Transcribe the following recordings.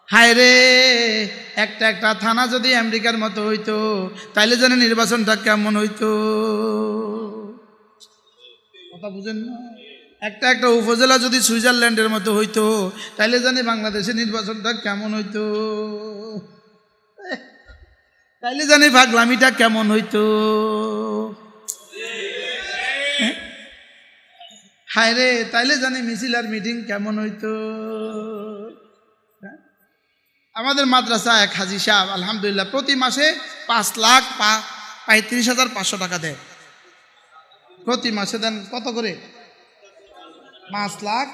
হায় রে, একটা একটা থানা যদি আমেরিকার মতো হইতো তাইলে যেন নির্বাচনটা কেমন হইতো। কথা বুঝেন না? একটা একটা উপজেলা যদি সুইজারল্যান্ডের মতো হইতো তাইলে জানি বাংলাদেশের নির্বাচনটা কেমন হইতো, তাইলে জানি পাগলামিটা কেমন হইতো। হায় রে, তাইলে জানি মিছিল আর মিটিং কেমন হইতো। আমাদের মাদ্রাসা এক হাজি সাহেব আলহামদুলিল্লাহ প্রতি মাসে 5,35,500 টাকা দেয়। প্রতি মাসে দেন কত করে? 5 লাখ।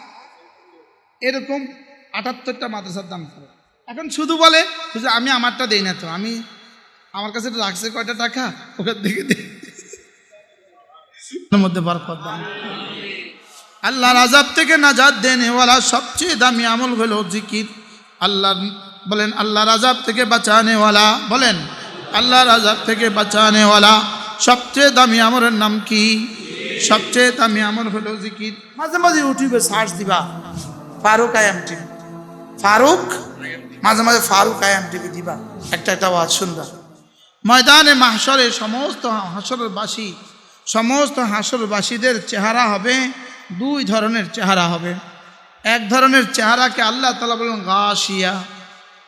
এরকম 78টা মাদ্রাসার দাম করে। এখন শুধু বলে আমি আমারটা দেই না, তো আমি আমার কাছে রাখছে কয়টা টাকা, ওখান থেকে দিই মধ্যে বরকত দান। আল্লাহর আযাব থেকে নাজাত দেনেওয়ালা সবচেয়ে দামি আমল হলো জিকির। আল্লাহ বলেন আল্লাহর আযাব থেকে বাঁচানেওয়ালা, বলেন আল্লাহর আযাব থেকে বাঁচানেওয়ালা সবচেয়ে দামি আমলের নাম কি? সবচেয়ে দামি আমল হলো জিকির। মাঝে মাঝে ইউটিউবে সার্চ দিবা ফারুক আয়াম টিভি, ফারুক, মাঝে মাঝে ফারুক আয়াম টিভি দিবা, একটা একটা ওয়াজ শুনবা। ময়দানে মাহশরে সমস্ত হাসরবাসীদের চেহারা হবে 2 ধরনের চেহারা হবে। এক ধরনের চেহারাকে আল্লাহ তাআলা বলেন গাশিয়া,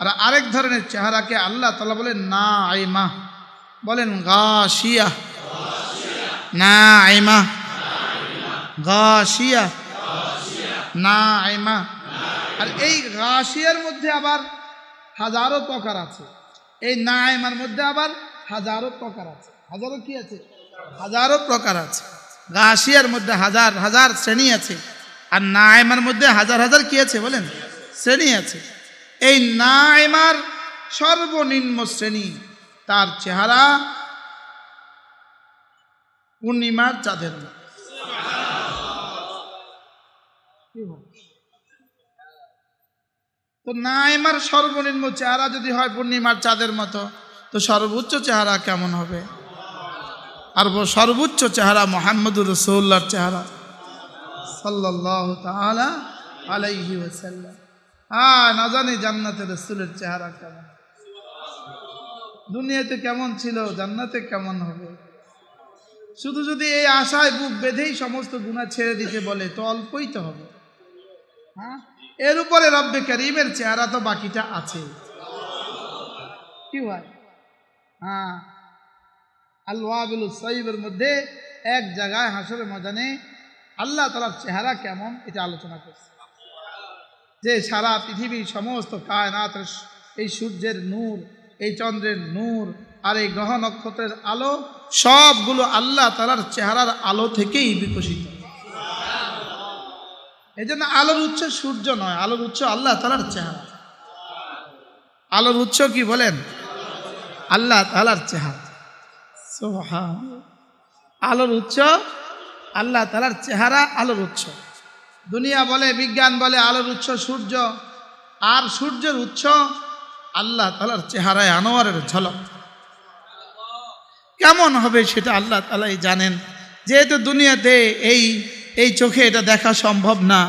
আর আরেক ধরনের চেহারাকে আল্লাহ তাআলা বলেন নাইমা। বলেন গাশিয়া, নাইমা, গাশিয়া, নাইমা। আর এই গাশিয়ার মধ্যে আবার হাজারো প্রকার আছে, এই নাইমার মধ্যে আবার হাজারো প্রকার আছে। হাজারো কি আছে? হাজারো প্রকার আছে। গাশিয়ার মধ্যে হাজার হাজার শ্রেণী আছে, আর নাইমার মধ্যে হাজার হাজার কি আছে বলেন? শ্রেণী আছে। এই নাইমার সর্বনিম্ন শ্রেণী, তার চেহারা পূর্ণিমার চাঁদের মতো। তো নাইমার সর্বনিম্ন চেহারা যদি হয় পূর্ণিমার চাঁদের মতো, তো সর্বোচ্চ চেহারা কেমন হবে? আর সর্বোচ্চ চেহারা মুহাম্মদুর রাসূলুল্লাহর চেহারা সাল্লাল্লাহু তাআলা আলাইহি ওয়াসাল্লাম। না জানি জান্নাতে রাসূলের চেহারা কেমন, দুনিয়াতে কেমন ছিল, জান্নাতে কেমন হবে। শুধু যদি এই আশায় বুক বেঁধেই সমস্ত গুনাহ ছেড়ে দিতে বলে তো অল্পই তো হবে। এর উপরে রব্বে করিমের চেহারা তো বাকিটা আছে। কি হয়? আল-ওয়াবিলুস সাইয়্যিবের মধ্যে এক জায়গায় হাসরের ময়দানে আল্লাহ তাআলার চেহারা কেমন এটা আলোচনা করছে, যে সারা পৃথিবীর সমস্ত কায়নাতের এই সূর্যের নূর, এই চন্দ্রের নূর, আর এই গ্রহ নক্ষত্রের আলো সবগুলো আল্লাহ তাআলার চেহারার আলো থেকেই বিকশিত। এই জন্য আলোর উৎস সূর্য নয়, আলোর উৎস আল্লাহ তাআলার চেহারা। আলোর উৎস কি বলেন? আল্লাহ তাআলার চেহারা। সুবহানাল্লাহ। আলোর উৎস আল্লাহ তাআলার চেহারা, আলোর উৎস। দুনিয়া বলে, বিজ্ঞান বলে আলোর উৎস সূর্য, আর সূর্যের উৎস আল্লাহ তাআলার চেহারায় আনোয়ারের ঝলক। কেমন হবে সেটা আল্লাহ তাআলাই জানেন। যেহেতু দুনিয়াতে এই চোখে এটা দেখা সম্ভব না,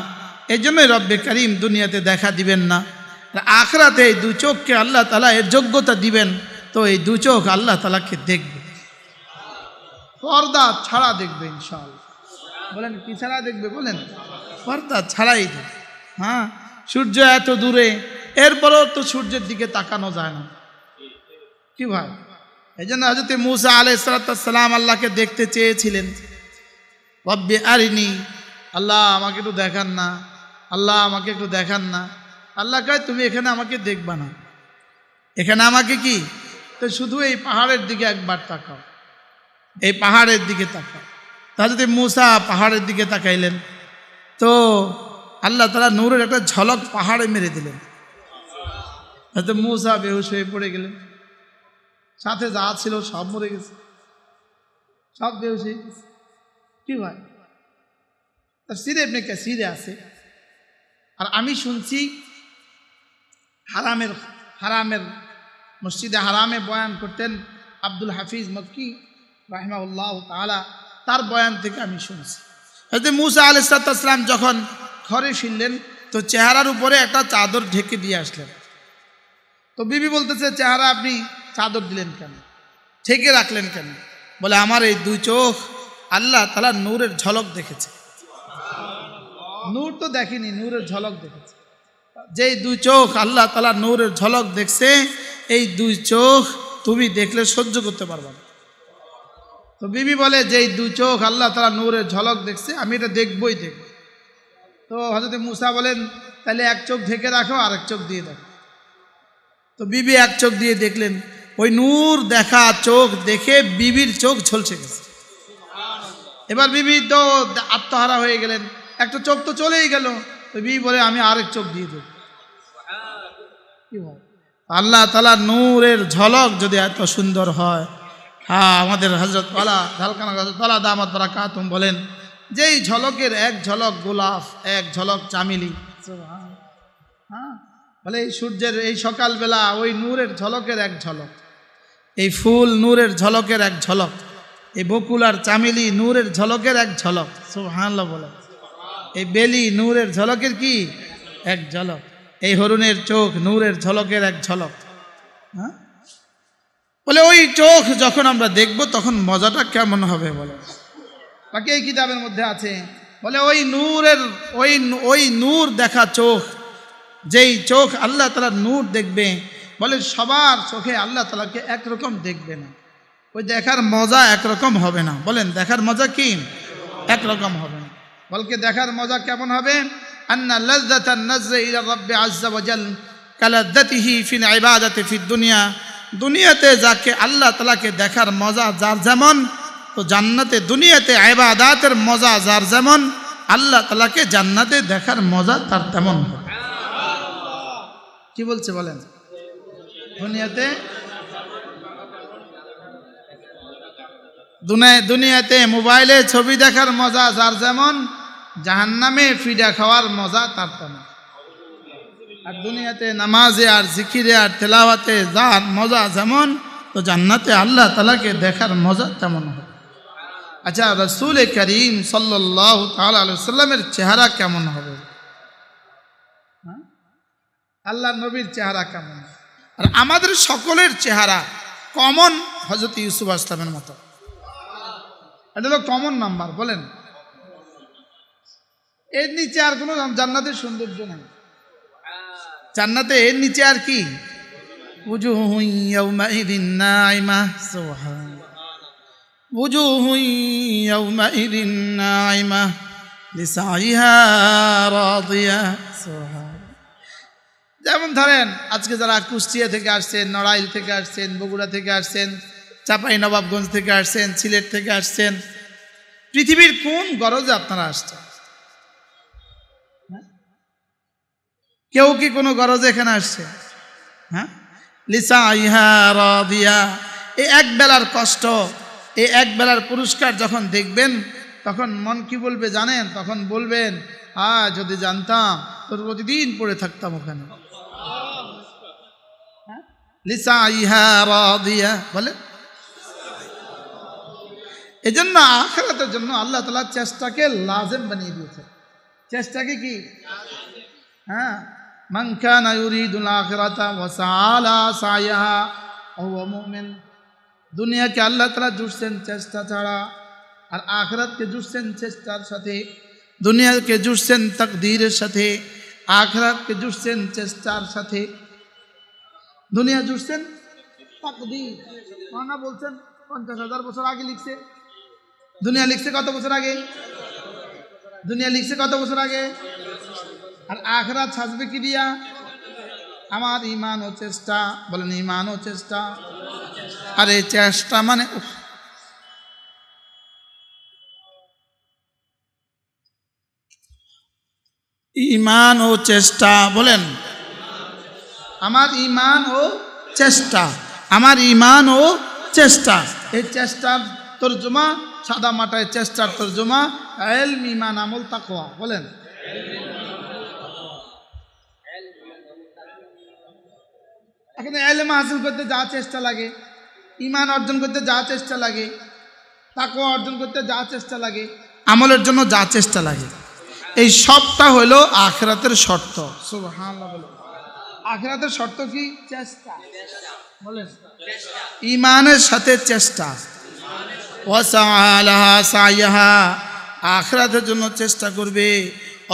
এই জন্যই রব্বে করিম দুনিয়াতে দেখা দিবেন না। আখিরাতে এই 2 চোখকে আল্লাহ তাআলা এর যোগ্যতা দিবেন, তো এই 2 চোখ আল্লাহ তাআলাকে দেখবে, পর্দা ছাড়া দেখবে ইনশাআল্লাহ। বলেন কি ছাড়া দেখবে? বলেন পর্দা ছাড়াই দেখবে। সূর্য এত দূরে, এরপরও তো সূর্যের দিকে তাকানো যায় না। কি ভাই? এই জন্য হযরত মূসা আলাইহিস সালাম আল্লাহকে দেখতে চেয়েছিলেন। রব্বি আরিনি, আল্লাহ আমাকে একটু দেখান না, আল্লাহ আমাকে একটু দেখান না। আল্লাহ কয় তুমি এখানে আমাকে দেখবা না, এখানে আমাকে কি, তো শুধু এই পাহাড়ের দিকে একবার তাকাও, এই পাহাড়ের দিকে তাকাও। হযরত মূসা পাহাড়ের দিকে তাকাইলেন, তো আল্লাহ তাআলা নূরের একটা ঝলক পাহাড়ে মেরে দিলেন। হযরত মূসা বেহুশ হয়ে পড়ে গেলেন, সাথে যা ছিল সব মরে গেছে, সব বেহুশ হয়ে গেছে। কি হয়? তাফসীরে ইবনে কাসীরে আছে। আর আমি শুনছি হারামের মসজিদে হারামে বয়ান করতেন আব্দুল হাফিজ মক্কি রাহিমাহুল্লাহ তাআলা, তার বয়ান থেকে আমি শুনছি হযরত মূসা আলাইহিস সালাম যখন ঘরে ফিরলেন তো চেহারার উপরে একটা চাদর ঢেকে দিয়ে আসলেন। তো বিবি বলতেছে, চেহারা আপনি চাদর দিলেন কেন, ঢেকে রাখলেন কেন? বলে, আমার এই দুই চোখ আল্লাহ তাআলা নূরের ঝলক দেখেছে। নূর তো দেখিনি, নূরের ঝলক দেখেছে। যেই দুই চোখ আল্লাহ তাআলা নূরের ঝলক দেখছে, এই দুই চোখ তুমি দেখলে সহ্য করতে পারবে না। তো বিবি বলে, যেই দুই চোখ আল্লাহ তাআলা নূরের ঝলক দেখছে, আমি এটা দেখবই দেখব। তো হযরত মূসা বলেন, তাহলে এক চোখ ঢেকে রাখো, আর এক চোখ দিয়ে দেখো। তো বিবি এক চোখ দিয়ে দেখলেন, ওই নূর দেখা চোখ দেখে বিবির চোখ ঝলসে গেছে। এবার বিবি তো আত্মহারা হয়ে গেলেন, একটা চোখ তো চলেই গেল। তো বিবি বলে, আমি আরেক চোখ দিয়ে দেব। কি বল, আল্লাহ তাআলা নূরের ঝলক যদি এত সুন্দর হয়, হ্যাঁ, আমাদের হযরত ওয়ালা ঢালকানা হযরত ওয়ালা দামাত বারাকাতুহুম বলেন, যেই ঝলকের এক ঝলক গোলাপ, এক ঝলক চামেলি। হ্যাঁ, বলে এই সূর্যের এই সকালবেলা ওই নূরের ঝলকের এক ঝলক, এই ফুল নূরের ঝলকের এক ঝলক, এই বকুল আর চামেলি নূরের ঝলকের এক ঝলক। সুবহানাল্লাহ বলে, এই বেলি নূরের ঝলকের কি এক ঝলক, এই হরিণের চোখ নূরের ঝলকের এক ঝলক। হ্যাঁ, বলে ওই চোখ যখন আমরা দেখব তখন মজাটা কেমন হবে বলে। বাকি এই কিতাবের মধ্যে আছে, বলে ওই নূরের ওই নূর দেখা চোখ, যেই চোখ আল্লাহ তাআলা নূর দেখবে, বলে সবার চোখে আল্লাহ তাআলাকে একরকম দেখবে না, ওই দেখার মজা একরকম হবে না। বলেন, দেখার মজা কি একরকম হবে না, বলকে দেখার মজা কেমন হবে? আন্না লাযযাতান নাজরি ইলা রাব্বি আযযা ওয়া জাল কালাযাতিহি ফিল ইবাদাতি ফিদ দুনিয়া। দুনিয়াতে যাকে আল্লাহ তাআলাকে দেখার মজা যার যেমন, তো জান্নাতে দুনিয়াতে ইবাদাতের মজা যার যেমন, আল্লাহ তাআলাকে জান্নাতে দেখার মজা তার তেমন হবে। কি বলছে বলেন? দুনিয়াতে মোবাইলে ছবি দেখার মজা যার যেমন, জাহান্নামে ফিডা খাওয়ার মজা তার তেমন। আর দুনিয়াতে নামাজে আর জিকিরে আর তেলাওয়াতে যার মজা যেমন, তো জান্নাতে আল্লাহ তাআলাকে দেখার মজা তেমন হবে। আচ্ছা, রাসূল করিম সাল্লাল্লাহু তাআলা আলাইহি ওয়াসাল্লামের চেহারা কেমন হবে? আল্লাহ নবীর চেহারা কেমন? আর আমাদের সকলের চেহারা কমন হযরত ইউসুফ আলাইহিস সালামের মতো। এটা হলো কমন নাম্বার। বলেন, এর নিচে আর কোনো জান্নাতের সৌন্দর্য নেই। জান্নাতে এর নিচে আর কি? উজুহু ইয়াউমাইযিন নাঈমা, সুবহানাল্লাহ, উজুহু ইয়াউমাইযিন নাঈমা লিসাইহা রাদিয়া, সুবহানাল্লাহ। যেমন ধরেন, আজকে যারা কুষ্টিয়া থেকে আসছেন, নড়াইল থেকে আসছেন, বগুড়া থেকে আসছেন, চাঁপাই নবাবগঞ্জ থেকে আসছেন, সিলেট থেকে আসছেন, পৃথিবীর কোন গরজে আপনারা আসছেন? কেউ কি কোনো গরজে এখানে আসছে? হ্যাঁ, লিসাইহা রাদিয়া, এই এক বেলার কষ্ট, এই এক বেলার পুরস্কার যখন দেখবেন, তখন মন কি বলবে জানেন? তখন বলবেন, যদি জানতাম তোর প্রতিদিন পড়ে থাকতাম ওখানে। লিসাইহা রাদিয়া বলে। এজন্য আখিরাতের জন্য আল্লাহ তাআলা চেষ্টাকে লাজিম বানিয়ে দিয়েছে। চেষ্টাকে কি? হ্যাঁ, মান কানা ইউরিদুল আখিরাতা ওয়া সাআলা সাইহা ওয়া মুমিন। দুনিয়াকে আল্লাহ তাআলা জুড়ছেন চেষ্টা ছাড়া, আর আখিরাতকে জুড়ছেন চেষ্টার সাথে। দুনিয়াকে জুড়ছেন তাকদীরের সাথে, আখিরাতকে জুড়ছেন চেষ্টার সাথে। দুনিয়া জুড়ছেন তাকদীর, মানা বলছেন 50,000 বছর আগে লিখছে। দুনিয়া লিখছে কত বছর আগে? দুনিয়া লিখছে কত বছর আগে? আর আখিরাত সাজবে কি দিয়া? আমার ঈমান ও চেষ্টা। বলেন, ঈমান ও চেষ্টা। আর এই চেষ্টা মানে ঈমান ও চেষ্টা। বলেন, আমার ঈমান ও চেষ্টা, আমার ঈমান ও চেষ্টা। এই চেষ্টার তরজমা সাদা মাটায়, চেষ্টার তরজমা ইলম, ঈমান, আমল, তাকওয়া। বলেন, এখন ইলম হাসিল করতে যা চেষ্টা লাগে, ঈমান অর্জন করতে যা চেষ্টা লাগে, তাকওয়া অর্জন করতে যা চেষ্টা লাগে, আমলের জন্য যা চেষ্টা লাগে, এই সবটা হলো আখিরাতের শর্ত। সুবহানাল্লাহ বলেন। আখিরাতের শর্ত কি? চেষ্টা। বলেন, ইমানের সাথে চেষ্টা। ওয়াসাআলাহা সাইয়াহা, আখিরাতের জন্য চেষ্টা করবে।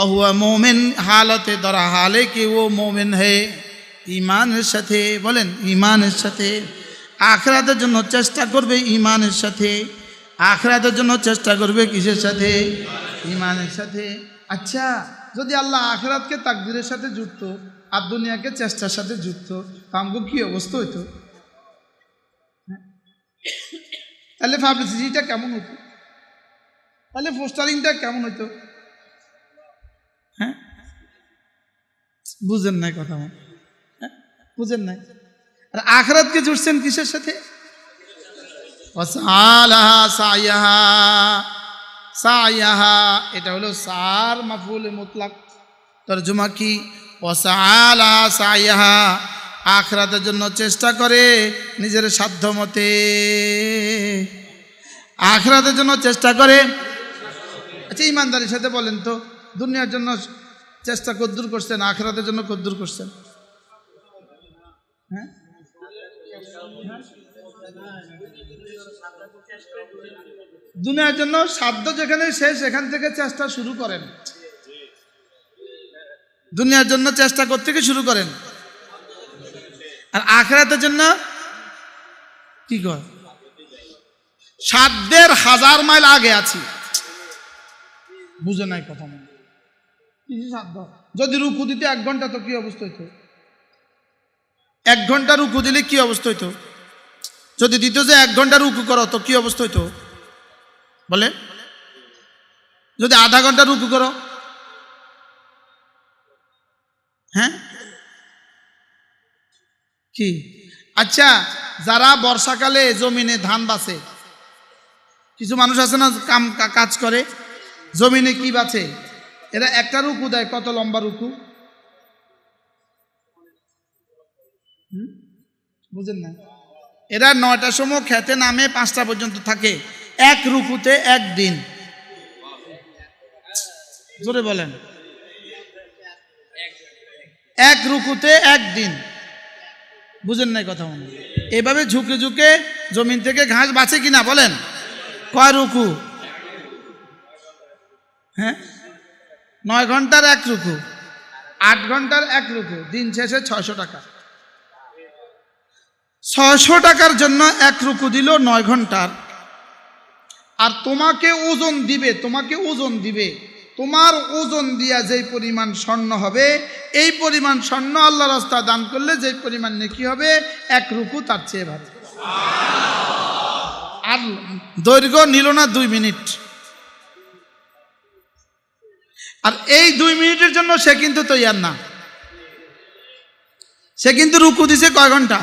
অহুয়া মোমেন, হালতে দরা হালে কি ও মোমেন হে, ইমানের সাথে। বলেন, ইমানের সাথে। আখিরাতের জন্য চেষ্টা করবে ইমানের সাথে। আখিরাতের জন্য চেষ্টা করবে কিসের সাথে? ইমানের সাথে। আচ্ছা, যদি আল্লাহ আখিরাতকে তাকদীরের সাথে যুক্ত আর দুনিয়াকে চেষ্টার সাথে যুক্ত, আমগো কি অবস্থা হইতো? তাহলে পাবলিসিটিটা কেমন হইতো? তাহলে পোস্টারিংটা কেমন হইতো? হ্যাঁ, বুঝেন নাই কথা? হ্যাঁ, বুঝেন নাই? আর আখিরাতকে জুড়ছেন কিসের সাথে? ওয়াসাআলাহা সাইয়াহা। সাইয়াহা এটা হলো সার মাফউল মুতলাক। তরজমা কি? ওয়াসাআলাহা সাইয়াহা, আখিরাতের জন্য চেষ্টা করে নিজের সাধ্য মতে। আখিরাতের জন্য চেষ্টা করে। আচ্ছা, ইমানদারির সাথে বলেন তো, দুনিয়ার জন্য চেষ্টা কদ্দুর করছেন, আখিরাতের জন্য কদ্দুর করছেন? হ্যাঁ, দুনিয়ার জন্য সাধ্য যেখানে শেষ, সেখান থেকে চেষ্টা শুরু করেন। দুনিয়ার জন্য চেষ্টা করতে থেকে শুরু করেন। আর আখিরাতের জন্য কি কর? সাধ্যের 1000 মাইল আগে আছি। বুঝে নাই কথা? সাধ্য যদি রুকু দিতে 1 ঘন্টা, তো কি অবস্থা হইতো? 1 ঘন্টা রুকু দিলে কি অবস্থা হইতো? যদি দিত যে 1 ঘন্টা রুকু করো, তো কি অবস্থা হইতো? বলে, যদি আধা ঘন্টা রুকু করো, হ্যাঁ কি? আচ্ছা, যারা বর্ষাকালে জমিনে ধান বাছে, কিছু মানুষ আছে না কাজ করে জমিনে, কি বাছে? এরা একটা রুকু দেয়, কত লম্বা রুকু? বুঝেন না? এরা 9টার সময় খেতে নামে, 5টা পর্যন্ত থাকে, এক রুকুতে 1 দিন। জোরে বলেন, এক রুকুতে 1 দিন। বুঝেন নাই কথা? এভাবে ঝুঁকে ঝুঁকে জমিন থেকে ঘাস বাঁচে কিনা বলেন? কয় রুকু? হ্যাঁ, 9 ঘন্টার 1 রুকু, 8 ঘন্টার 1 রুকু, দিন শেষে 600 টাকা। 600 টাকার জন্য 1 রুকু দিল 9 ঘন্টার। আর তোমাকে ওজন দিবে, তোমার ওজন দিয়া যেই পরিমাণ স্বর্ণ হবে, এই পরিমাণ স্বর্ণ আল্লাহ রাস্তায় দান করলে যেই পরিমাণ নেকি হবে, 1 রুকু তার চেয়ে ভারী। আর দৈর্ঘ্য নিল না 2 মিনিট। আর এই 2 মিনিটের জন্য সে কিন্তু তৈয়ার না। সে কিন্তু রুকু দিছে কয় ঘন্টা?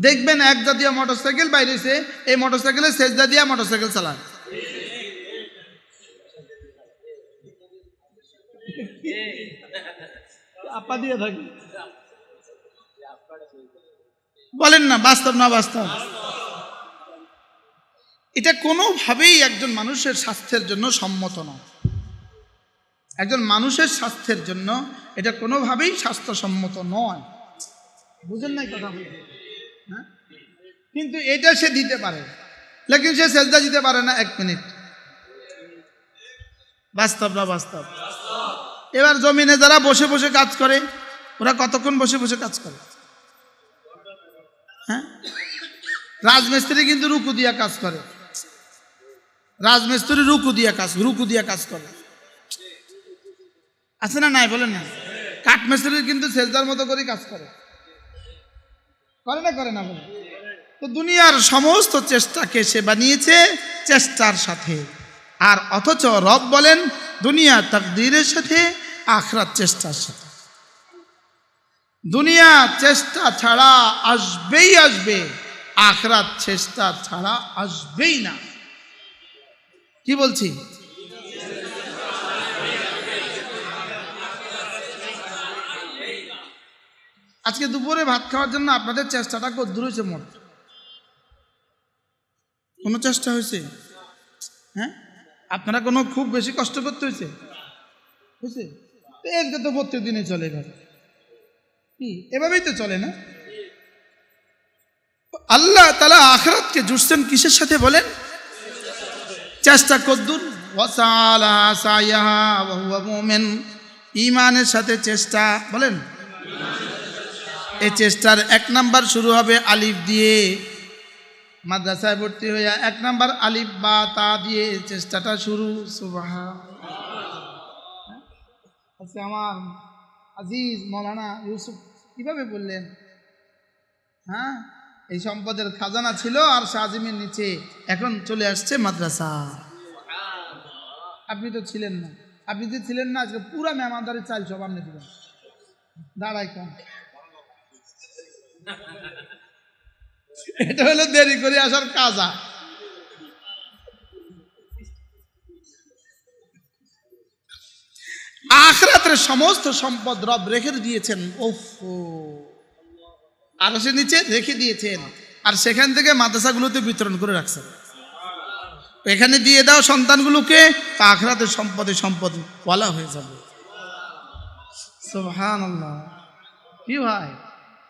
দেখবেন এক জাতীয় মোটরসাইকেল বাইরেছে, এই মোটরসাইকেলে সেজদা দিয়া মোটরসাইকেল চালায়। আপা দিয়ে থাকি, বলেন না বাস্তব না বাস্তব? এটা কোনোভাবেই একজন মানুষের স্বাস্থ্যের জন্য সম্মত নয়। একজন মানুষের স্বাস্থ্যের জন্য এটা কোনোভাবেই স্বাস্থ্যসম্মত নয়। বুঝেন নাই কথা বলে? হ্যাঁ, কিন্তু এটা সে দিতে পারে, লেকিন সে সেজদা দিতে পারে না 1 মিনিট। বাস্তব না বাস্তব? এবার জমিনে যারা বসে বসে কাজ করে, ওরা কতক্ষণ বসে বসে কাজ করে? হ্যাঁ, রাজমিস্ত্রি কিন্তু রুকু দিয়া কাজ করে। রাজমিস্ত্রি রুকু দিয়া কাজ করে, আছে না নাই? বলেন না? কাঠমিস্ত্রি কিন্তু সেজদার মতো করে কাজ করে না? বলে তো দুনিয়ার সমস্ত চেষ্টাকে সে বানিয়েছে চেষ্টার সাথে। আর অথচ রব বলেন দুনিয়া তাকদীরের সাথে, আখিরাত চেষ্টার সাথে। দুনিয়া চেষ্টা ছাড়া আসবেই আসবে, আখিরাত চেষ্টা ছাড়া আসবেই না। কি বলছি? আজকে দুপুরে ভাত খাওয়ার জন্য আপনাদের চেষ্টাটা কদ্দূর হয়েছে? মোট কোনো চেষ্টা হয়েছে? হ্যাঁ, আপনারা কোনো খুব বেশি কষ্ট করতে হয়েছে? তো এর তো প্রত্যেক দিনে চলে গেল। কি এভাবেই তো চলে না? আল্লাহ তাআলা আখিরাতকে জুড়ছেন কিসের সাথে বলেন? চেষ্টা কদ্দুর ওয়াসালা সাইয়াহা ওয়া হুয়া মুমিন, ঈমানের সাথে চেষ্টা বলেন। এই চেষ্টার 1 নাম্বার শুরু হবে আলিফ দিয়ে। মাদ্রাসায় ভর্তি হইয়া 1 নাম্বার আলিফ বা তা দিয়ে চেষ্টাটা শুরু। সুবহানাল্লাহ। আচ্ছা, আমার আজিজ মৌলানা ইউসুফ কিভাবে বললেন? হ্যাঁ, এই সম্পদের খাজানা ছিল আর শাহজিমের নিচে, এখন চলে আসছে মাদ্রাসা। আপনি তো ছিলেন না, আপনি যে ছিলেন না আজকে পুরা মেহমানদারি চাল সব আপনি দিবেন। দাঁড়াই কম, এটা হলো দেরি করে আসার কাজা। আখিরাতের সমস্ত সম্পদ রব রেখে দিয়েছেন, আরশের নিচে রেখে দিয়েছেন, আর সেখান থেকে মাদ্রাসাগুলোতে বিতরণ করে রাখছেন। এখানে দিয়ে দাও সন্তানগুলোকে, আখিরাতের সম্পদে সম্পদ ওয়ালা হয়ে যাবে। সুবহানাল্লাহ। কি ভাই?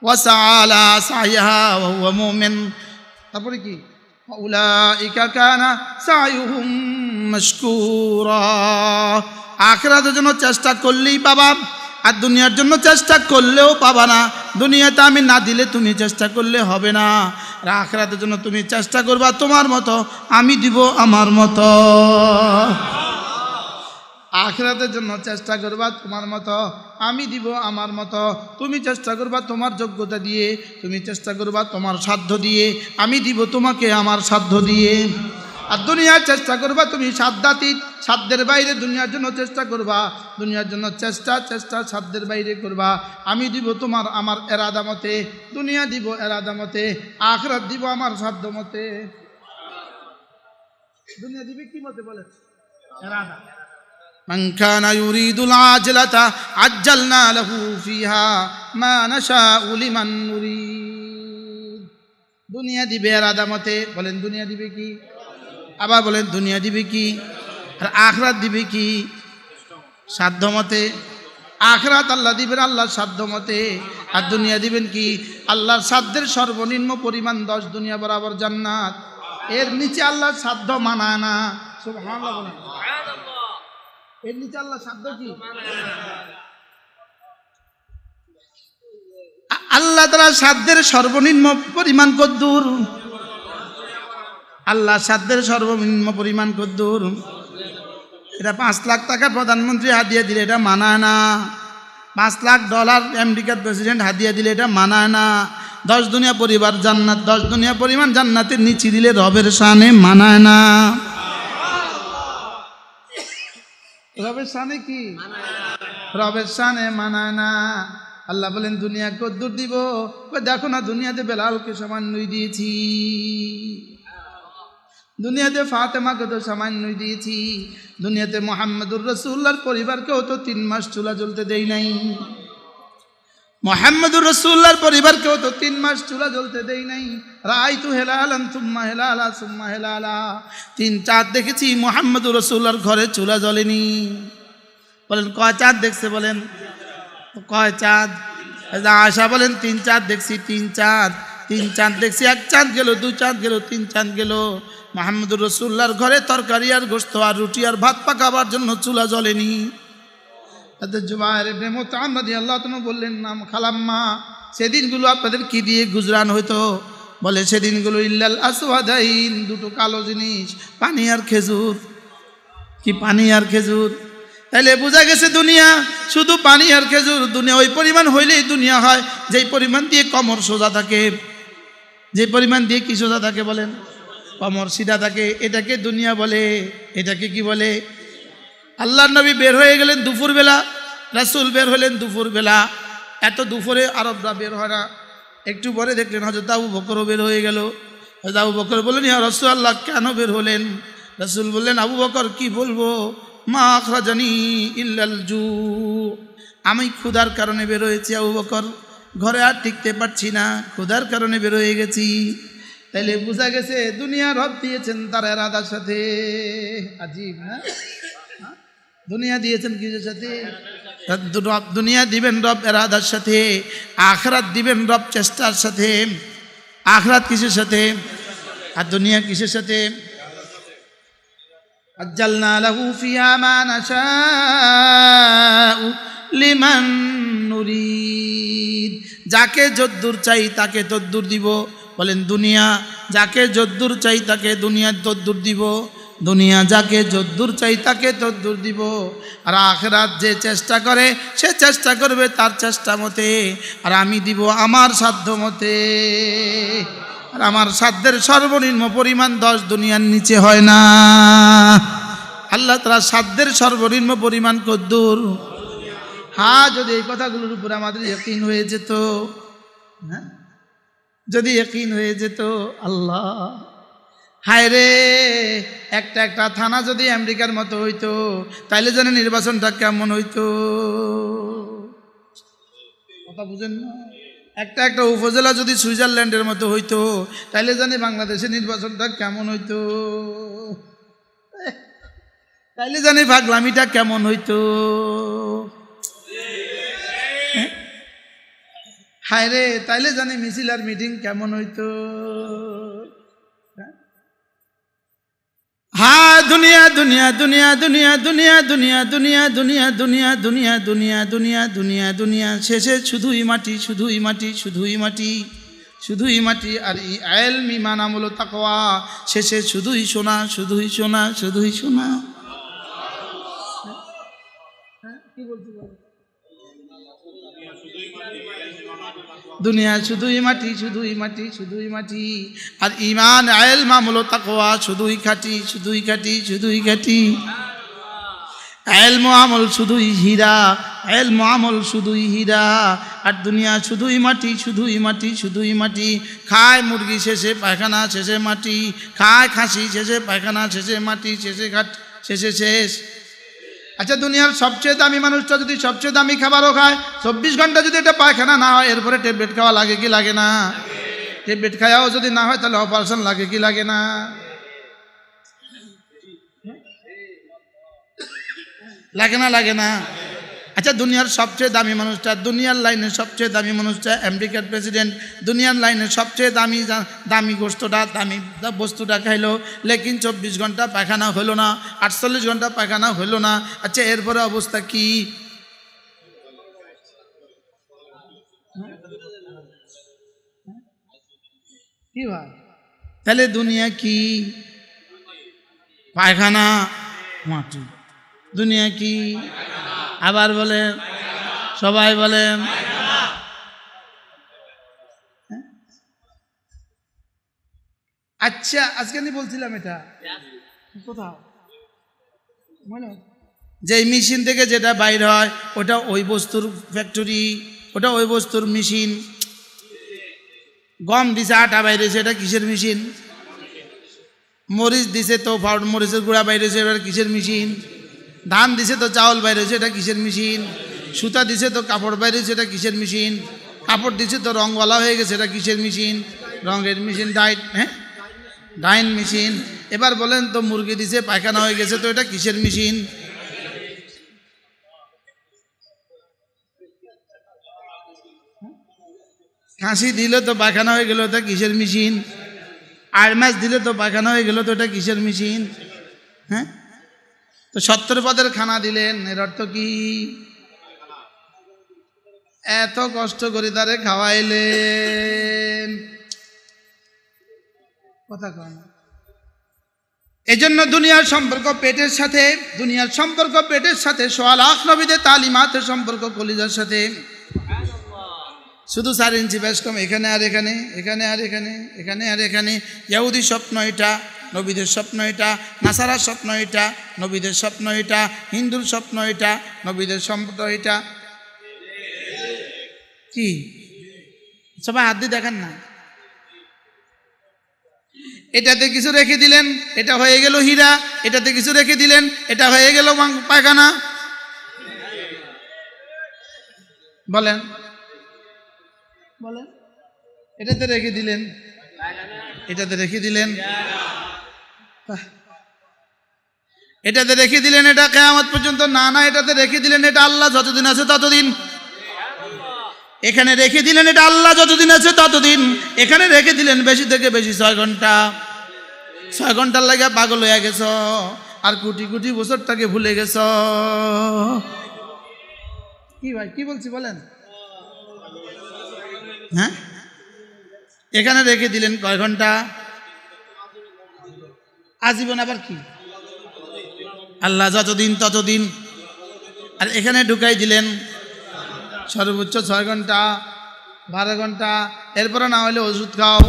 ওয়াসালা সাইয়াহা ওয়া হুয়া মুমিন, তারপরে কি? উলাইকা কানা সাইয়ুহুম মাশকুরা। আখিরাতের জন্য চেষ্টা করলেই পাবা, আর দুনিয়ার জন্য চেষ্টা করলেও পাবা না। দুনিয়াতে আমি না দিলে তুমি চেষ্টা করলে হবে না, আর আখিরাতের জন্য তুমি চেষ্টা করবা তোমার মতো, আমি দিব আমার মতো। আখিরাতের জন্য চেষ্টা করবা তোমার মতো, আমি দিব আমার মতো। তুমি চেষ্টা করবা তোমার যোগ্যতা দিয়ে, তুমি চেষ্টা করবা তোমার সাধ্য দিয়ে, আমি দিব তোমাকে আমার সাধ্য দিয়ে। আর দুনিয়ার চেষ্টা করবা তুমি সাধ্যাতীত, সাধ্যের বাইরে দুনিয়ার জন্য চেষ্টা করবা, দুনিয়ার জন্য চেষ্টা সাধ্যের বাইরে করবা। আমি দিব তোমার আমার এরাদা মতে, দুনিয়া দিব এরাদা মতে, আখিরাত দিব আমার সাধ্য মতে। দুনিয়া দিবে কি মতে বলে? এরাদা। মান কানা ইউরিদুল আজলাতা আজ্জালনা লাহু ফিহা মা নাশাউ লিমান নুরিদ। দুনিয়া দিবে এরাদা মতে, বলেন দুনিয়া দিবে কি? আবার বলেন দুনিয়া দিবে কি? আর আখিরাত দিবে কি? সাধ্য মতে। আখিরাত আল্লাহ দিবেন আল্লাহর সাধ্য মতে, আর দুনিয়া দিবেন কি? আল্লাহর সাধ্যের সর্বনিম্ন পরিমাণ 10 দুনিয়া বরাবর জান্নাত, এর নিচে আল্লাহর সাধ্য মানায় না। সুবহানাল্লাহ বলেন। এর নিচে আল্লাহর সাধ্য কি? আল্লাহ তাআলা সাধ্যের সর্বনিম্ন পরিমাণ কদ্দুর? আল্লাহ সাধ্যের সর্বনিম্ন পরিমাণ কদ্দুর? এটা 5 লাখ টাকা প্রধানমন্ত্রী হাদিয়া দিলে এটা মানায় না। 5 লাখ ডলার আমেরিকার প্রেসিডেন্ট হাদিয়া দিলে এটা মানায় না। 10 দুনিয়া পরিবার জান্নাত, 10 দুনিয়া পরিমাণ জান্নাতের নিচে দিলে রবের শানে মানায় না। রবের শানে কি? রবের শানে মানায় না। আল্লাহ বলেন দুনিয়া কদ্দুর দিব? দেখো না, দুনিয়াতে বেলালকে সামান্যই দিয়েছি, দুনিয়াতে ফাতেমাকে তো সামান্যই দিয়েছি, দুনিয়াতে মুহাম্মদুর রাসূলুল্লাহর পরিবারকেও তো 3 মাস চুলা জ্বলতে দেই নাই। মুহাম্মদুর রাসূলুল্লাহর পরিবারকেও তো 3 মাস চুলা জ্বলতে দেই নাই। রাআইতু হিলালান সুম্মা হিলালা সুম্মা হিলালা, 3 চাঁদ দেখেছি, মুহাম্মদুর রাসূলুল্লাহর ঘরে চুলা জ্বলেনি। বলেন কয় চাঁদ দেখছে? বলেন কয় চাঁদ? আয়েশা বলেন 3 চাঁদ দেখছি, 3 চাঁদ। 3 চাঁদ দেখছি, 1 চাঁদ গেল, 2 চাঁদ গেল, 3 চাঁদ গেল। মুহাম্মদুর রাসূলুল্লাহর ঘরে তরকারি আর গোশত আর রুটি আর ভাত পাকাবার জন্য চুলা জ্বলেনি। তাদের জুবায়ের ইবনে মুতআম রাদিয়াল্লাহু তাআলা বললেন, নাম খালাম্মা, সেদিনগুলো আপনাদের কি দিয়ে গুজরান হইতো? বলে সেদিনগুলো ইল্লাল আসওয়াদাইন, 2টো কালো জিনিস, পানি আর খেজুর। কি পানি আর খেজুর? তাইলে বোঝা গেছে দুনিয়া শুধু পানি আর খেজুর। দুনিয়া ওই পরিমাণ হইলেই দুনিয়া হয় যেই পরিমাণ দিয়ে কমর সোজা থাকে। যে পরিমাণ দিয়ে কি সোজা থাকে? বলেন কমর সিধা থাকে, এটাকে দুনিয়া বলে। এটাকে কি বলে? আল্লাহর নবী বের হয়ে গেলেন দুপুরবেলা, রাসূল বের হলেন দুপুরবেলা। এত দুপুরে আরবরা বের হয় না। একটু পরে দেখলেন হযরত আবু বকরও বের হয়ে গেল। হযরত আবু বকর বললেন, ইয়া রাসূলুল্লাহ, কেন বের হলেন? রাসূল বললেন, আবু বকর কি বলবো, মা আখরাজানি ইল্লাল জু, আমি ক্ষুধার কারণে বের হয়েছি আবু বকর, ঘরে আর টিকতে পারছি না, ক্ষুধার কারণে বের হয়ে গেছি। তাইলে বোঝা গেছে দুনিয়া রব দিয়েছেন তার এরাদার সাথে। আজীব না? দুনিয়া দিয়েছেন কিসের সাথে? দুনিয়া দিবেন রব এরাদার সাথে, আখরাত দিবেন রব চেষ্টার সাথে। আখরাত কিসের সাথে আর দুনিয়া কিসের সাথে? আজ্জালনা লাহু ফিহা মা নাশাউ লিমান নুরিদ। যাকে যদ্দুর চাই তাকে তদ্দুর দিব। বলেন দুনিয়া যাকে যদ্দুর চাই তাকে দুনিয়া তদ্দুর দিব, দুনিয়া যাকে যদ্দুর চাই তাকে তদ্দুর দিব। আর আখিরাত যে চেষ্টা করে সে চেষ্টা করবে তার চেষ্টা মতে, আর আমি দিব আমার সাধ্য মতে। আর আমার সাধ্যের সর্বনিম্ন পরিমাণ 10 দুনিয়ার নিচে হয় না। আল্লাহ তাআলা সাধ্যের সর্বনিম্ন পরিমাণ কদ্দুর। হ্যাঁ, যদি এই কথাগুলোর উপরে আমাদের ইয়াকিন হয়ে যেত, হ্যাঁ যদি ইয়াকিন হয়ে যেত, আল্লাহ হায় রে, একটা একটা থানা যদি আমেরিকার মতো হইতো তাইলে জানে নির্বাচনটা কেমন হইতো। কথা বুঝেন না? একটা একটা উপজেলা যদি সুইজারল্যান্ডের মতো হইতো তাইলে জানি বাংলাদেশের নির্বাচনটা কেমন হইতো, তাইলে জানি পাগলামিটা কেমন হইতো। হায় রে, তাইলে জানি মিছিল আর মিটিং কেমন হইতো। হ্যাঁ, দুনিয়া দুনিয়া দুনিয়া দুনিয়া দুনিয়া দুনিয়া দুনিয়া দুনিয়া দুনিয়া দুনিয়া দুনিয়া দুনিয়া দুনিয়া দুনিয়া শেষে শুধুই মাটি, শুধুই মাটি, শুধুই মাটি, শুধুই মাটি। আর ইলম, ঈমান, আমল ও তাকওয়া শেষে শুধুই সোনা, শুধুই সোনা, শুধুই সোনা। কি বলছি? দুনিয়া শুধুই মাটি, শুধুই মাটি, শুধুই মাটি। আর ঈমান, ইলম, আমল ও তাকওয়া শুধুই খাঁটি, শুধুই খাঁটি, শুধুই খাঁটি। ইলম ও আমল শুধুই হীরা, ইলম ও আমল শুধুই হীরা। আর দুনিয়া শুধুই মাটি, শুধুই মাটি, শুধুই মাটি। খায় মুরগি শেষে পায়খানা, শেষে মাটি। খায় খাসি শেষে পায়খানা, শেষে মাটি, শেষে ঘাট, শেষে শেষ। আচ্ছা, দুনিয়ার সবচেয়ে দামি মানুষটা যদি সবচেয়ে দামি খাবারও খায়, 24 ঘন্টা যদি এটা পায়খানা না হয়, এরপরে ট্যাবলেট খাওয়া লাগে কি লাগে না? ট্যাবলেট খাওয়াও যদি না হয় তাহলে অপারেশন লাগে কি লাগে না? লাগে না? লাগে না? আচ্ছা, দুনিয়ার সবচেয়ে দামি মানুষটা, দুনিয়ার লাইনের সবচেয়ে দামি মানুষটা আমেরিকার প্রেসিডেন্ট, দুনিয়ার লাইনের সবচেয়ে দামি দামি গোস্তটা, দামি বস্তুটা খাইলো, লেকিন 24 ঘন্টা পায়খানা হলো না, 48 ঘন্টা পায়খানা হলো না। আচ্ছা, এরপরে অবস্থা কি? কি ভাই? তাহলে দুনিয়া কি? পায়খানা, মাটি। দুনিয়া কি? আবার বলেন, সবাই বলেন। আচ্ছা, আজকে আমি বলছিলাম এটা কোথাও, যে মেশিন থেকে যেটা বাইর হয় ওটা ওই বস্তুর ফ্যাক্টরি, ওটা ওই বস্তুর মেশিন। গম দিছে, আটা বাইরেছে, এটা কিসের মেশিন? মরিচ দিছে তো মরিচের গুঁড়া বাইরেছে, এটা কিসের মেশিন? ধান দিছে তো চাউল বাইরেছে, এটা কিসের মেশিন? সুতা দিছে তো কাপড় বাইরেছে, এটা কিসের মেশিন? কাপড় দিছে তো রংওয়ালা হয়ে গেছে, এটা কিসের মেশিন? রঙের মেশিন, ডাইট, হ্যাঁ ডাইন মেশিন। এবার বলেন তো, মুরগি দিছে পায়খানা হয়ে গেছে, তো এটা কিসের মেশিন? খাসি দিলে তো পায়খানা হয়ে গেল, এটা কিসের মেশিন? আর মাছ দিলে তো পায়খানা হয়ে গেল, তো এটা কিসের মেশিন? হ্যাঁ, তো 70 পদের খানা দিলেন, এর অর্থ কি? এত কষ্ট করে তারে খাওয়াইলেন, কথা কন। এই জন্য দুনিয়ার সম্পর্ক পেটের সাথে, দুনিয়ার সম্পর্ক পেটের সাথে, 1.25 লাখ নবীদের তালিমাতের সম্পর্ক কলিজার সাথে। শুধু 4 ইঞ্চি বেশ কম, এখানে আর এখানে, এখানে আর এখানে, এখানে আর এখানে। ইহুদি স্বপ্ন এটা, নবীদের স্বপ্ন এটা। নাসারার স্বপ্ন এটা, নবীদের স্বপ্ন এটা। হিন্দুর স্বপ্ন এটা, নবীদের স্বপ্ন এটা। কি সবাই হাত দিয়ে দেখেন না? এটাতে কিছু রেখে দিলেন, এটা হয়ে গেল হীরা। এটাতে কিছু রেখে দিলেন, এটা হয়ে গেল পায়খানা। বলেন বলেন, এটাতে রেখে দিলেন, এটাতে রেখে দিলেন, এটাতে রেখে দিলেন এটা কিয়ামত পর্যন্ত, না না এটাতে রেখে দিলেন এটা আল্লাহ যতদিন আছে ততদিন, এখানে রেখে দিলেন এটা আল্লাহ যতদিন আছে ততদিন, এখানে রেখে দিলেন বেশি থেকে বেশি 6 ঘন্টা। 6 ঘন্টার লাগে পাগল হয়ে গেছ, আর কোটি কোটি বছরটাকে ভুলে গেছ। কি ভাই কি বলছি বলেন? হ্যাঁ, এখানে রেখে দিলেন কয় ঘন্টা? আজীবন। আবার কি? আল্লাহ যতদিন ততদিন। আর এখানে ঢুকাই দিলেন সর্বোচ্চ 6 ঘন্টা, 12 ঘন্টা। এরপরে না হলে ওষুধ খাও,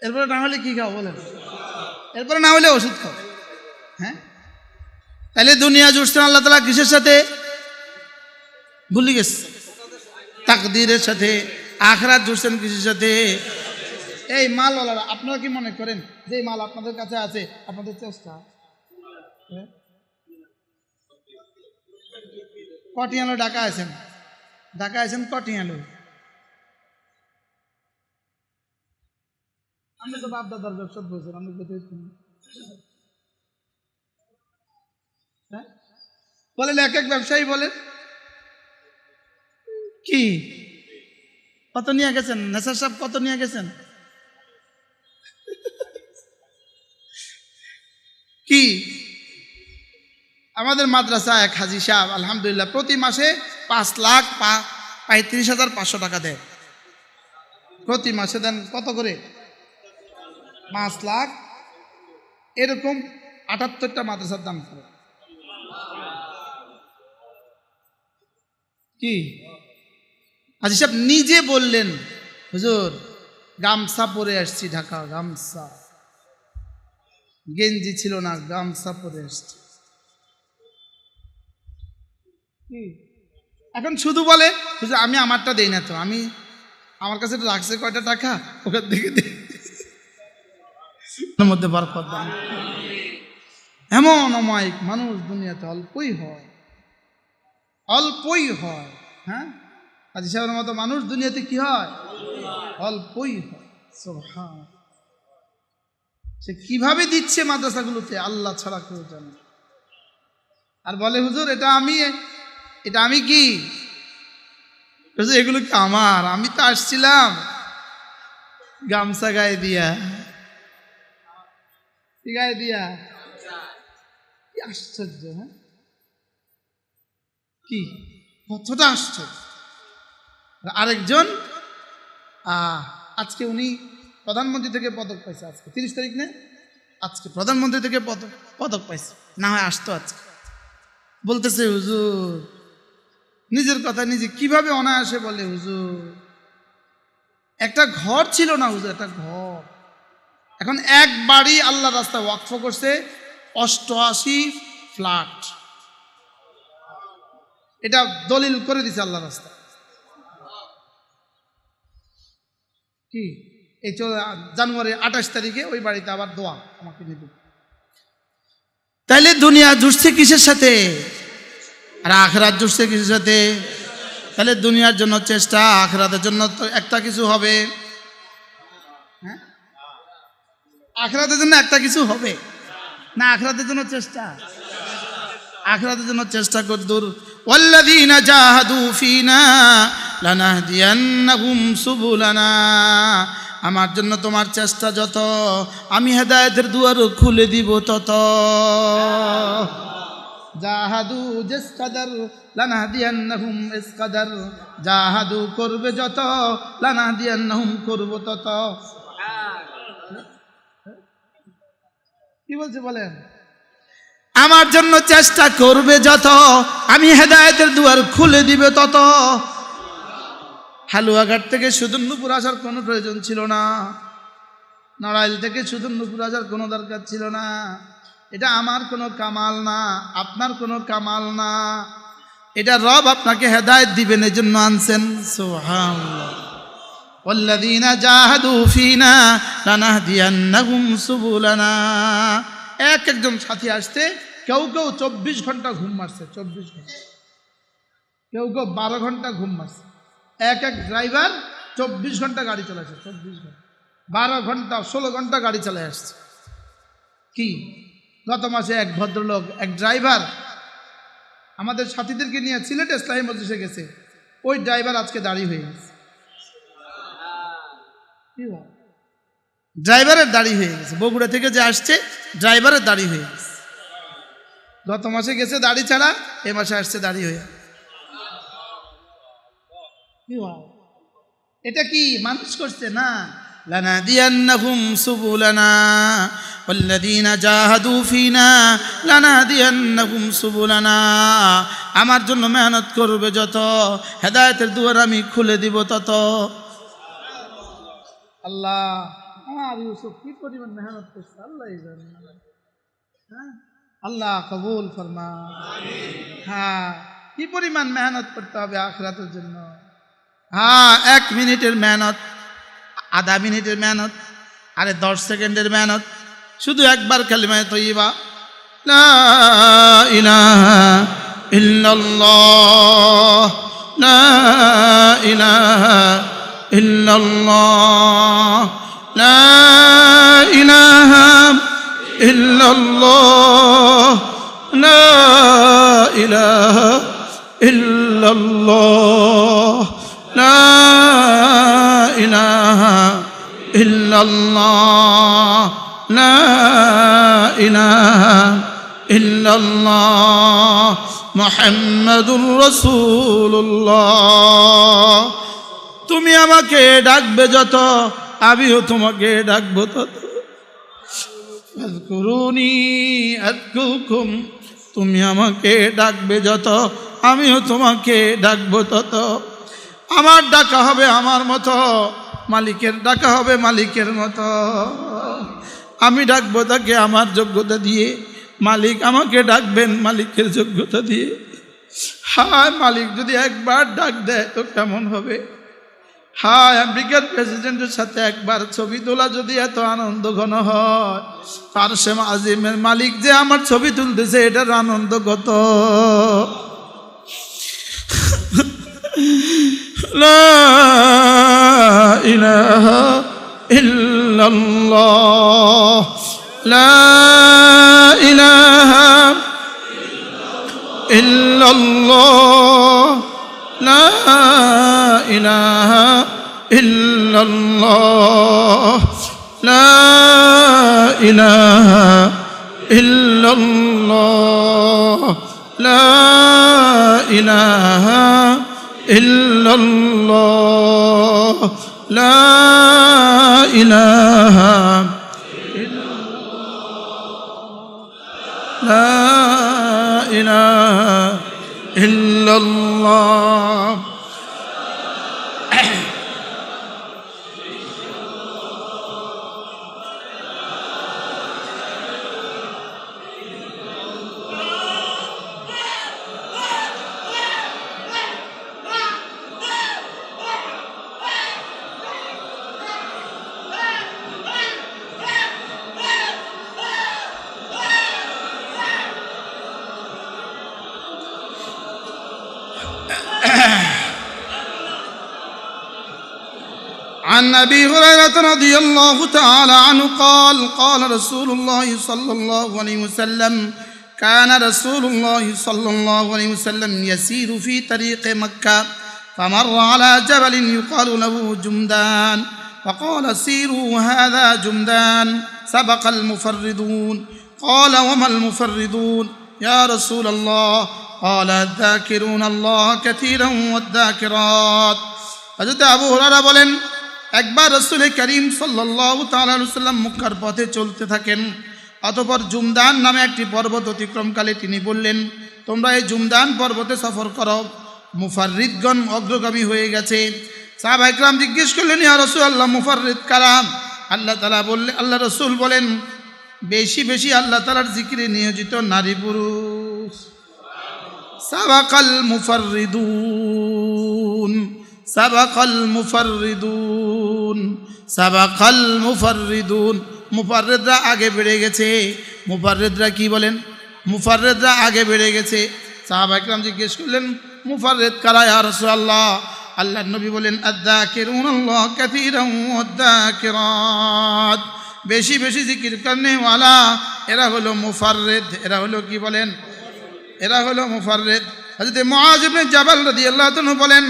এরপরে না হলে কি খাও বলেন? এরপরে না হলে ওষুধ খাও। হ্যাঁ, তাহলে দুনিয়া জুড়ছেন আল্লাহ তাআলা কিসের সাথে? ভুলে গেছে, তাকদীরের সাথে। আখিরাত জুড়ছেন কিসের সাথে? এই মালওয়ালারা, আপনারা কি মনে করেন যে মাল আপনাদের কাছে আছে আপনাদের চেষ্টা? কটি আলো ঢাকা আছেন, ঢাকা আছেন কটি আলো? আপনি তো বাপ দাদার ব্যবসা বলছেন, আমি হ্যাঁ বলেন, এক এক ব্যবসায়ী বলেন কি কত নিয়ে গেছেন? নেসার সাহেব কত নিয়ে গেছেন? কি আমাদের মাদ্রাসা এক হাজি সাহেব আলহামদুলিল্লাহ প্রতি মাসে 5,35,500 টাকা দেয়। প্রতি মাসে দেন কত করে? 5 লাখ। এরকম 78টা মাদ্রাসার দাম করে। কি হাজি সাহেব নিজে বললেন, হুজুর গামছা পরে আসছি ঢাকা, গামছা, গেঞ্জি ছিল না, গামছা পরে আসছি। এখন শুধু বলে হুজুর আমি আমারটা দেই না, তো আমি আমার কাছে রাখছে কয়টা টাকা, ওখান থেকে মধ্যে বরকত দান। এমন অমায়িক মানুষ দুনিয়াতে অল্পই হয়, অল্পই হয়। হ্যাঁ, হাজী সাহেবের মতো মানুষ দুনিয়াতে কি হয়? অল্পই হয়। সুবহান। সে কিভাবে দিচ্ছে মাদ্রাসাগুলোতে আল্লাহ ছাড়া কেউ জানে। আর বলে হুজুর এটা আমি কি হুজুর এগুলো কি আমার? আমি তো আসছিলাম গামছা গায়ে দিয়া, গায়ে দিয়া। কি আশ্চর্য! হ্যাঁ, কি কতটা আশ্চর্য। আরেকজন আজকে উনি প্রধানমন্ত্রী থেকে পদক পাইছে, আজকে 30 তারিখ না, আজকে প্রধানমন্ত্রী থেকে পদক পাইছে, না হয় আসতো আজকে। বলতেছে হুজুর, নিজের কথা নিজে কিভাবে অনায়াসে বলে, হুজুর একটা ঘর ছিল না হুজুর, একটা ঘর এখন এক বাড়ি আল্লাহ রাস্তা ওয়াকফ করছে 88 ফ্ল্যাট। এটা দলিল করে দিছে আল্লাহ রাস্তা। কি এই জানুয়ারি 28 তারিখে ওই বাড়িতে আবার দোয়া আমাকে নিতে। তাইলে দুনিয়া জুড়ছে কিসের সাথে? আর আখিরাত জুড়ছে কিসের সাথে? তাহলে দুনিয়ার জন্য চেষ্টা, আখিরাতের জন্য তো একটা কিছু হবে। হ্যাঁ, আখিরাতের জন্য একটা কিছু হবে না, আখিরাতের জন্য চেষ্টা, আখিরাতের জন্য চেষ্টা কদ্দুর। ওয়াল্লাযীনা জাহাদু ফীনা লানাহদিয়ান্নাহুম সুবুলানা। আমার জন্য তোমার চেষ্টা যত, আমি হেদায়েতের দুয়ার খুলে দিব তত। জাহাদু জিস কদর লানাহদিয়ান্নাহুম ইস কদর। জাহাদু করবে যত, লানাহদিয়ান্নাহুম করব তত। কি বলছে বলেন? আমার জন্য চেষ্টা করবে যত, আমি হেদায়েতের দুয়ার খুলে দিবে তত। হালুয়াঘাট থেকে সুদূরপুর আসার কোনো প্রয়োজন ছিল না, নড়াইল থেকে সুদূরপুর আসার কোনো দরকার ছিল না। এটা আমার কোনো কামাল না, আপনার কোনো কামাল না, এটা রব আপনাকে হেদায়েত দিবেন এই জন্য আনছেন। সুবহানাল্লাহ। ওয়াল্লাযীনা জাহাদু ফীনা লানাহদিয়ান্নাহুম সুবুলানা। একজন সাথী আসতে কেউ 24 ঘন্টা ঘুম মারছে, 24 ঘন্টা, কেউ 12 ঘন্টা ঘুম মারছে। এক ড্রাইভার 24 ঘন্টা গাড়ি চালাচ্ছে, 24 ঘন্টা। 12 ঘন্টা 16 ঘন্টা গাড়ি চালায় আসছে। কি গত মাসে এক ভদ্রলোক, এক ড্রাইভার আমাদের সাথীদেরকে নিয়ে সিলেটে ইসলামী মজলিসে গেছে, ওই ড্রাইভার আজকে দাড়ি হয়ে গেছে। ড্রাইভারের দাড়ি হয়ে গেছে, বগুড়া থেকে যে আসছে ড্রাইভারের দাড়ি হয়ে গেছে। গত মাসে গেছে দাড়ি ছাড়া, এ মাসে আসছে দাড়ি হয়ে। এটা কি মানুষ করছে? না, লানাদিয়ান্নাহুম সুবুলানা ওয়াল্লাযীনা জাহাদু ফিনা লানাদিয়ান্নাহুম সুবুলানা। আমার জন্য মেহনত করবে যত, হেদায়েতের দুয়ার আমি খুলে দিব তত। আল্লাহ, আমার ইউসুফ কি পরিমাণ মেহনত করছে আল্লাহই জানে। হ্যাঁ, আল্লাহ কবুল ফরমা। হ্যাঁ, কি পরিমাণ মেহনত করতে হবে আখিরাতের জন্য। হ্যাঁ, 1 মিনিটের মেহনত, আধা মিনিটের মেহনত, আরে 10 সেকেন্ডের মেহনত, শুধু একবার কালিমায়ে তয়্যিবা লা ইলাহা ইল্লাল্লাহ, লা ইলাহা ইল্লাল্লাহ, লা ইলাহা ইল্লাল্লাহ, লা ইলাহা ইল্লাল্লাহ, লা ইলাহা ইল্লাল্লাহ, লা ইলাহা ইল্লাল্লাহ, মুহাম্মাদুর রাসূলুল্লাহ। তুমি আমাকে ডাকবে যত, আমিও তোমাকে ডাকবো তত। আযকুরুনি আযকুরকুম, তুমি আমাকে ডাকবে যত, আমিও তোমাকে ডাকবো তত। আমার ডাকা হবে আমার মতো, মালিকের ডাকা হবে মালিকের মতো। আমি ডাকবো তাকে আমার যোগ্যতা দিয়ে, মালিক আমাকে ডাকবেন মালিকের যোগ্যতা দিয়ে। হায়, মালিক যদি একবার ডাক দেয় তো কেমন হবে। হায়, আমেরিকার প্রেসিডেন্টের সাথে একবার ছবি তোলা যদি এত আনন্দ ঘন হয়, আরশে আজিমের মালিক যে আমার ছবি তুলতেছে এটার আনন্দ কত। লা ইলাহা ইল্লাল্লাহ, লা ইলাহা ইল্লাল্লাহ, লা ইলাহা ইল্লাল্লাহ, লা ইলাহা ইল্লাল্লাহ, লা ইলাহা ইল্লাল্লাহ, লা ইলাহা ইল্লাল্লাহ, লা ইলাহা ইল্লাল্লাহ। عن أبي هريرة رضي الله تعالى عنه قال قال رسول الله صلى الله عليه وسلم كان رسول الله صلى الله عليه وسلم يسير في طريق مكة فمر على جبل يقال له جمدان فقال سيروا هذا جمدان سبق المفردون قال وما المفردون يا رسول الله قال الذاكرون الله كثيرا والذاكرات حضرت আবু হুরায়রা বলেন, একবার রাসূল করিম সাল্লাল্লাহু তাআলা আলাইহি ওয়াসাল্লাম মক্কার পথে চলতে থাকেন। অতঃপর জুমদান নামে একটি পর্বত অতিক্রমকালে তিনি বললেন, তোমরা এই জুমদান পর্বতে সফর করো, মুফাররিদগণ অগ্রগামী হয়ে গেছে। সাহাবা ইকরাম জিজ্ঞেস করলেন, ইয়া রাসূলুল্লাহ, মুফাররিদ কারা? আল্লাহ রাসূল বলেন, বেশি বেশি আল্লাহ তাআলার জিকিরে নিয়োজিত নারী পুরুষ। সাবাকাল মুফাররিদুন, সাবাকাল মুফাররিদুন, সাবাকাল মুফাররিদুন। মুফাররিদরা আগে বেড়ে গেছে। মুফাররিদরা কি বলেন? মুফাররিদরা আগে বেড়ে গেছে। সাহাবা ইকরাম জিজ্ঞেস করলেন, মুফাররিদ কারা ইয়া রাসূলুল্লাহ? আল্লাহর নবী বলেন আয-যাকিরুনাল্লাহ কাসীরান ওয়াদ-যাকিরাত, বেশি বেশি জিকির করনেওয়ালা এরা হলো মুফাররিদ। এরা হলো কি বলেন? এরা হলো মুফাররিদ। হযরত মুআয ইবনে জাবাল রাদিয়াল্লাহু তাআলা বলেন,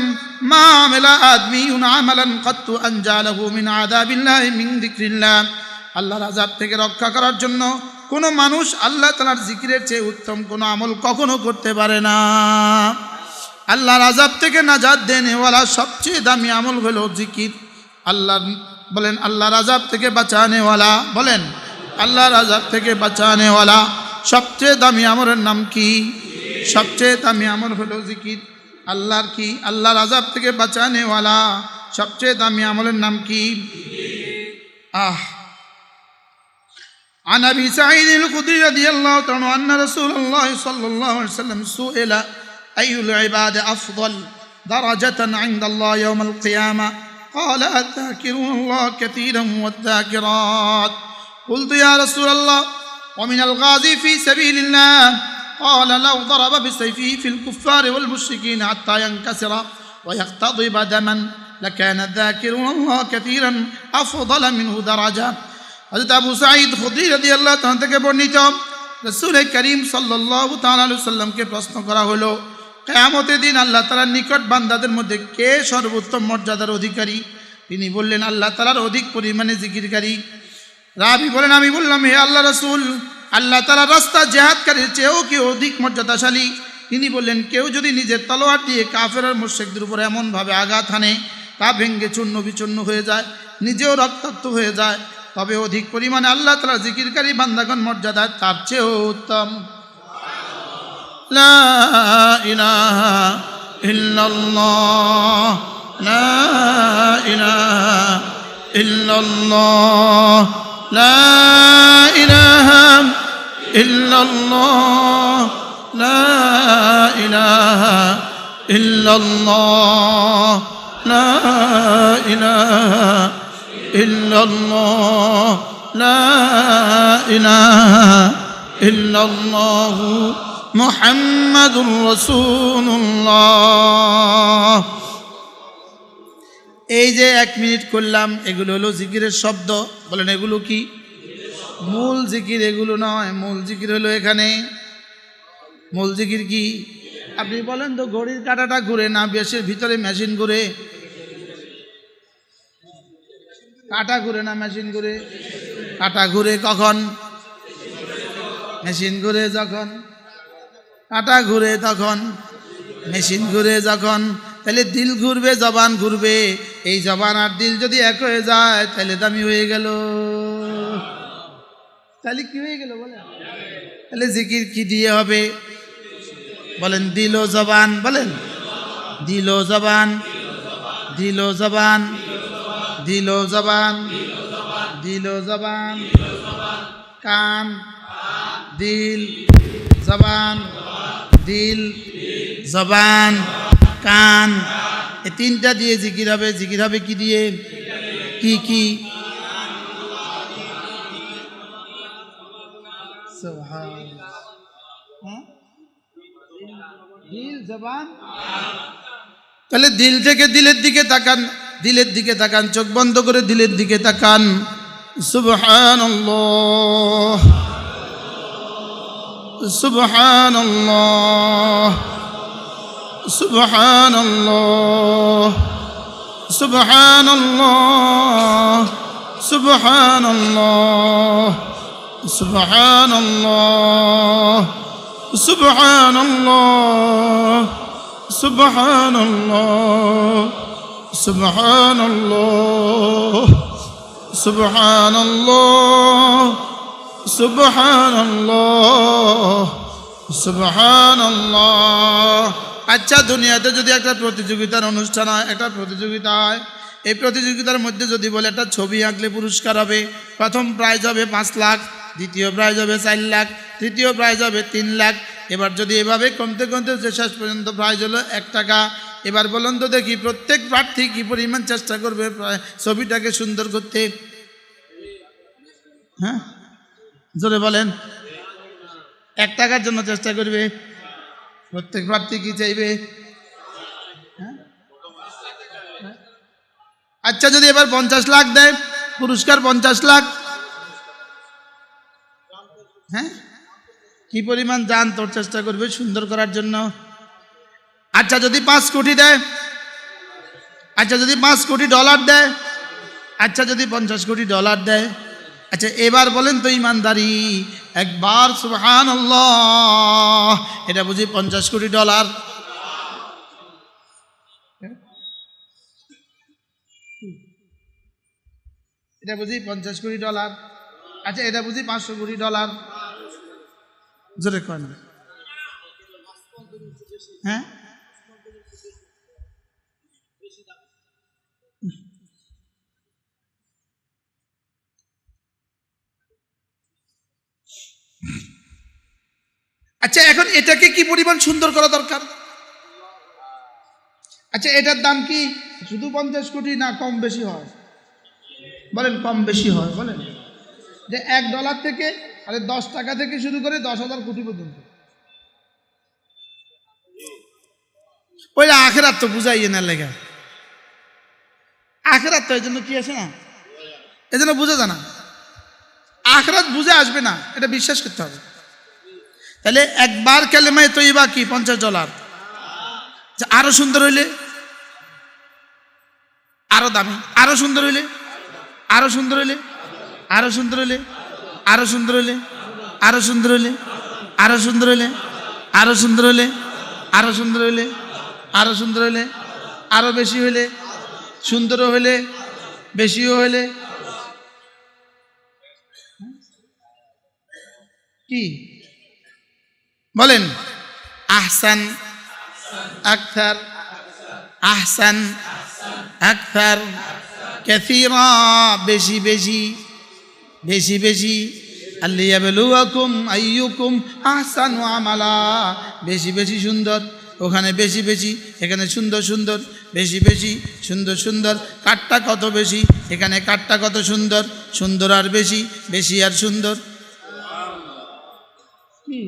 মা আমিলা আদমিয়ুন আমালান কাত্তু আনজালাহু মিন আযাবিল্লাহি মিন যিকরিল্লাহ। আল্লাহর আযাব থেকে রক্ষা করার জন্য কোনো মানুষ আল্লাহ তাআলার জিকিরের চেয়ে উত্তম কোনো আমল কখনো করতে পারে না। আল্লাহর আযাব থেকে নাজাত দেনেওয়ালা সবচেয়ে দামি আমল হলো জিকির। আল্লাহ বলেন আল্লাহর আযাব থেকে বাঁচানেওয়ালা, বলেন আল্লাহর আযাব থেকে বাঁচানেওয়ালা সবচেয়ে দামি আমলের নাম কি? সবচেয়ে দামি আমল হলো জিকির। আল্লাহর কি? আল্লাহর আযাব থেকে বাঁচানেওয়ালা সবচেয়ে দামি আমলের নাম কি? عن أبي سعيد الخدري رضي الله عنه أن رسول الله صلى الله عليه وسلم سئل أي العباد أفضل درجة عند الله يوم القيامة قال الذاكرون الله كثيرا والذاكرات قلت يا رسول الله ومن الغازي في سبيل الله قال لو ضرب بسيفه في الكفار والمشركين حتى ينكسر ويقتضب دما لكان الذاكرون الله كثيرا أفضل منه درجة। হযরত আবু সাঈদ খুদরী রাদিয়াল্লাহু তাআলা থেকে বর্ণিত, রাসূল করিম সাল্লাল্লাহু তাআলা আলাইহি সাল্লামকে প্রশ্ন করা হলো, কিয়ামতের দিন আল্লাহ তাআলার নিকট বান্দাদের মধ্যে কে সর্বোত্তম মর্যাদার অধিকারী? তিনি বললেন, আল্লাহ তাআলার অধিক পরিমাণে জিকিরকারী। রাবী বলেন, আমি বললাম, হে আল্লাহ রাসূল, আল্লাহ তাআলার রাস্তা জিহাদকারীর চেয়েও কি অধিক মর্যাদাশালী? তিনি বললেন, কেউ যদি নিজের তলোয়ার দিয়ে কাফের আর মুশরিকদের উপর এমনভাবে আঘাত হানে তা ভেঙ্গে চূর্ণ বিচূর্ণ হয়ে যায়, নিজেও রক্তাক্ত হয়ে যায়, তবে অধিক পরিমাণে আল্লাহ তাআলার জিকিরকারী বান্দাগণ মর্যাদা তার চেয়েও উত্তম। লা ইলাহা ইল্লাল্লাহ, লা ইলাহা ইল্লাল্লাহ, লা ইলাহা ইল্লাল্লাহ, লা ইলাহা ইল্লাল্লাহ, লা ইলাহা ইল্লাল্লাহ, লা ইলাহা ইল্লাল্লাহ মুহাম্মাদুর রাসূলুল্লাহ। এই যে 1 মিনিট করলাম, এগুলো হলো জিকিরের শব্দ। বলেন এগুলো কি? মূল জিকির এগুলো নয়। মূল জিকির হলো এখানে। মূল জিকির কি? আপনি বলেন তো, ঘড়ির কাঁটাটা ঘুরে না বেশের ভিতরে মেশিন ঘুরে? কাঁটা ঘুরে না মেশিন ঘুরে? কাঁটা ঘুরে কখন? মেশিন ঘুরে যখন। কাঁটা ঘুরে তখন, মেশিন ঘুরে যখন। তাহলে দিল ঘুরবে, জবান ঘুরবে। এই জবান আর দিল যদি এক হয়ে যায় তাহলে দামি হয়ে গেল। তাহলে কি হয়ে গেল বলেন? তাহলে জিকির কি দিয়ে হবে? বলেন দিল ও জবান। বলেন দিল ও জবান, দিল ও জবান, দিল ও জবান, দিল ও জবান, কান, দিল, জবান, দিল, জবান, কান, এই 3টা দিয়ে জিকির হবে। জিকির হবে কি দিয়ে? কি কি? দিল, জবান। তাহলে দিল থেকে দিলের দিকে তাকান, দিলের দিকে তাকান, চোখ বন্ধ করে দিলের দিকে তাকান। সুবহানাল্লাহ, সুবহানাল্লাহ, সুবহানাল্লাহ, সুবহানাল্লাহ, সুবহানাল্লাহ, সুবহানাল্লাহ, সুবহানাল্লাহ, সুবহানাল্লাহ, সুবহানাল্লাহ, সুবহানাল্লাহ, সুবহানাল্লাহ, সুবহানাল্লাহ। আচ্ছা, দুনিয়াতে যদি একটা প্রতিযোগিতার অনুষ্ঠান হয়, একটা প্রতিযোগিতা হয়, এই প্রতিযোগিতার মধ্যে যদি বলে একটা ছবি আঁকলে পুরস্কার হবে, প্রথম প্রাইজ হবে 5 লাখ, দ্বিতীয় প্রাইজ হবে 4 লাখ, তৃতীয় প্রাইজ হবে 3 লাখ। এবার যদি এভাবে কমতে কমতে যে শেষ পর্যন্ত প্রাইজ হলো 1 টাকা। এবার বলুন তো দেখি, প্রত্যেক প্রার্থী কি পরিমাণ চেষ্টা করবে ছবিটাকে সুন্দর করতে? হ্যাঁ, জোরে বলেন। 1 টাকার জন্য চেষ্টা করবে। প্রত্যেক প্রার্থী কি চাইবে? আচ্ছা যদি এবার 50 লাখ দেয়, পুরস্কার 50 লাখ, হ্যাঁ কি পরিমাণ জান তোর চেষ্টা করবে সুন্দর করার জন্য। আচ্ছা যদি 5 কোটি দেয়, আচ্ছা যদি 5 কোটি ডলার দেয়, আচ্ছা যদি 50 কোটি ডলার দেয়, আচ্ছা এবার বলেন তো ইমানদারি একবার সুবহানাল্লাহ, এটা বুঝি 50 কোটি ডলার? এটা বুঝি 50 কোটি ডলার? আচ্ছা এটা বুঝি 500 কোটি ডলার? জোরে কয় না। হ্যাঁ আচ্ছা এখন এটাকে কি পরিমাণ সুন্দর করা দরকার? আচ্ছা এটার দাম কি শুধু 50 কোটি না কম বেশি হয়? বলেন কম বেশি হয়? বলেন যে $1 থেকে, আরে 10 টাকা থেকে শুরু করে 10,000 কোটি পর্যন্ত। ওইটা আখেরাত তো বুঝাইয়ে না লেগে, আখেরাত তো এই জন্য কি আছে না, এই জন্য বুঝে জানা, আখেরাত বুঝে আসবে না, এটা বিশ্বাস করতে হবে। তাহলে একবার কালেমায়ে তয়্যিবা কি $50, আরো সুন্দর হইলে আরো দামি, আরো সুন্দর হইলে আরো সুন্দর হইলে আরো সুন্দর হইলে আরো সুন্দর হইলে আরো সুন্দর হইলে আরো সুন্দর হইলে আরো সুন্দর হইলে আরো সুন্দর হইলে আরো সুন্দর হইলে আরো বেশি হইলে, সুন্দরও হইলে, বেশিও হইলে, কি বলেন? আহসান, আকথার, আহসান, আকথার, কাসীরা, বেশি বেশি, বেশি বেশি, আল্লিয়াবলুয়াকুম আইয়ুকুম আহসানু আমালা, বেশি বেশি সুন্দর, ওখানে বেশি বেশি, এখানে সুন্দর সুন্দর, বেশি বেশি, সুন্দর সুন্দর, কাঠটা কত বেশি, এখানে কাঠটা কত সুন্দর, সুন্দর আর বেশি, বেশি আর সুন্দর, কি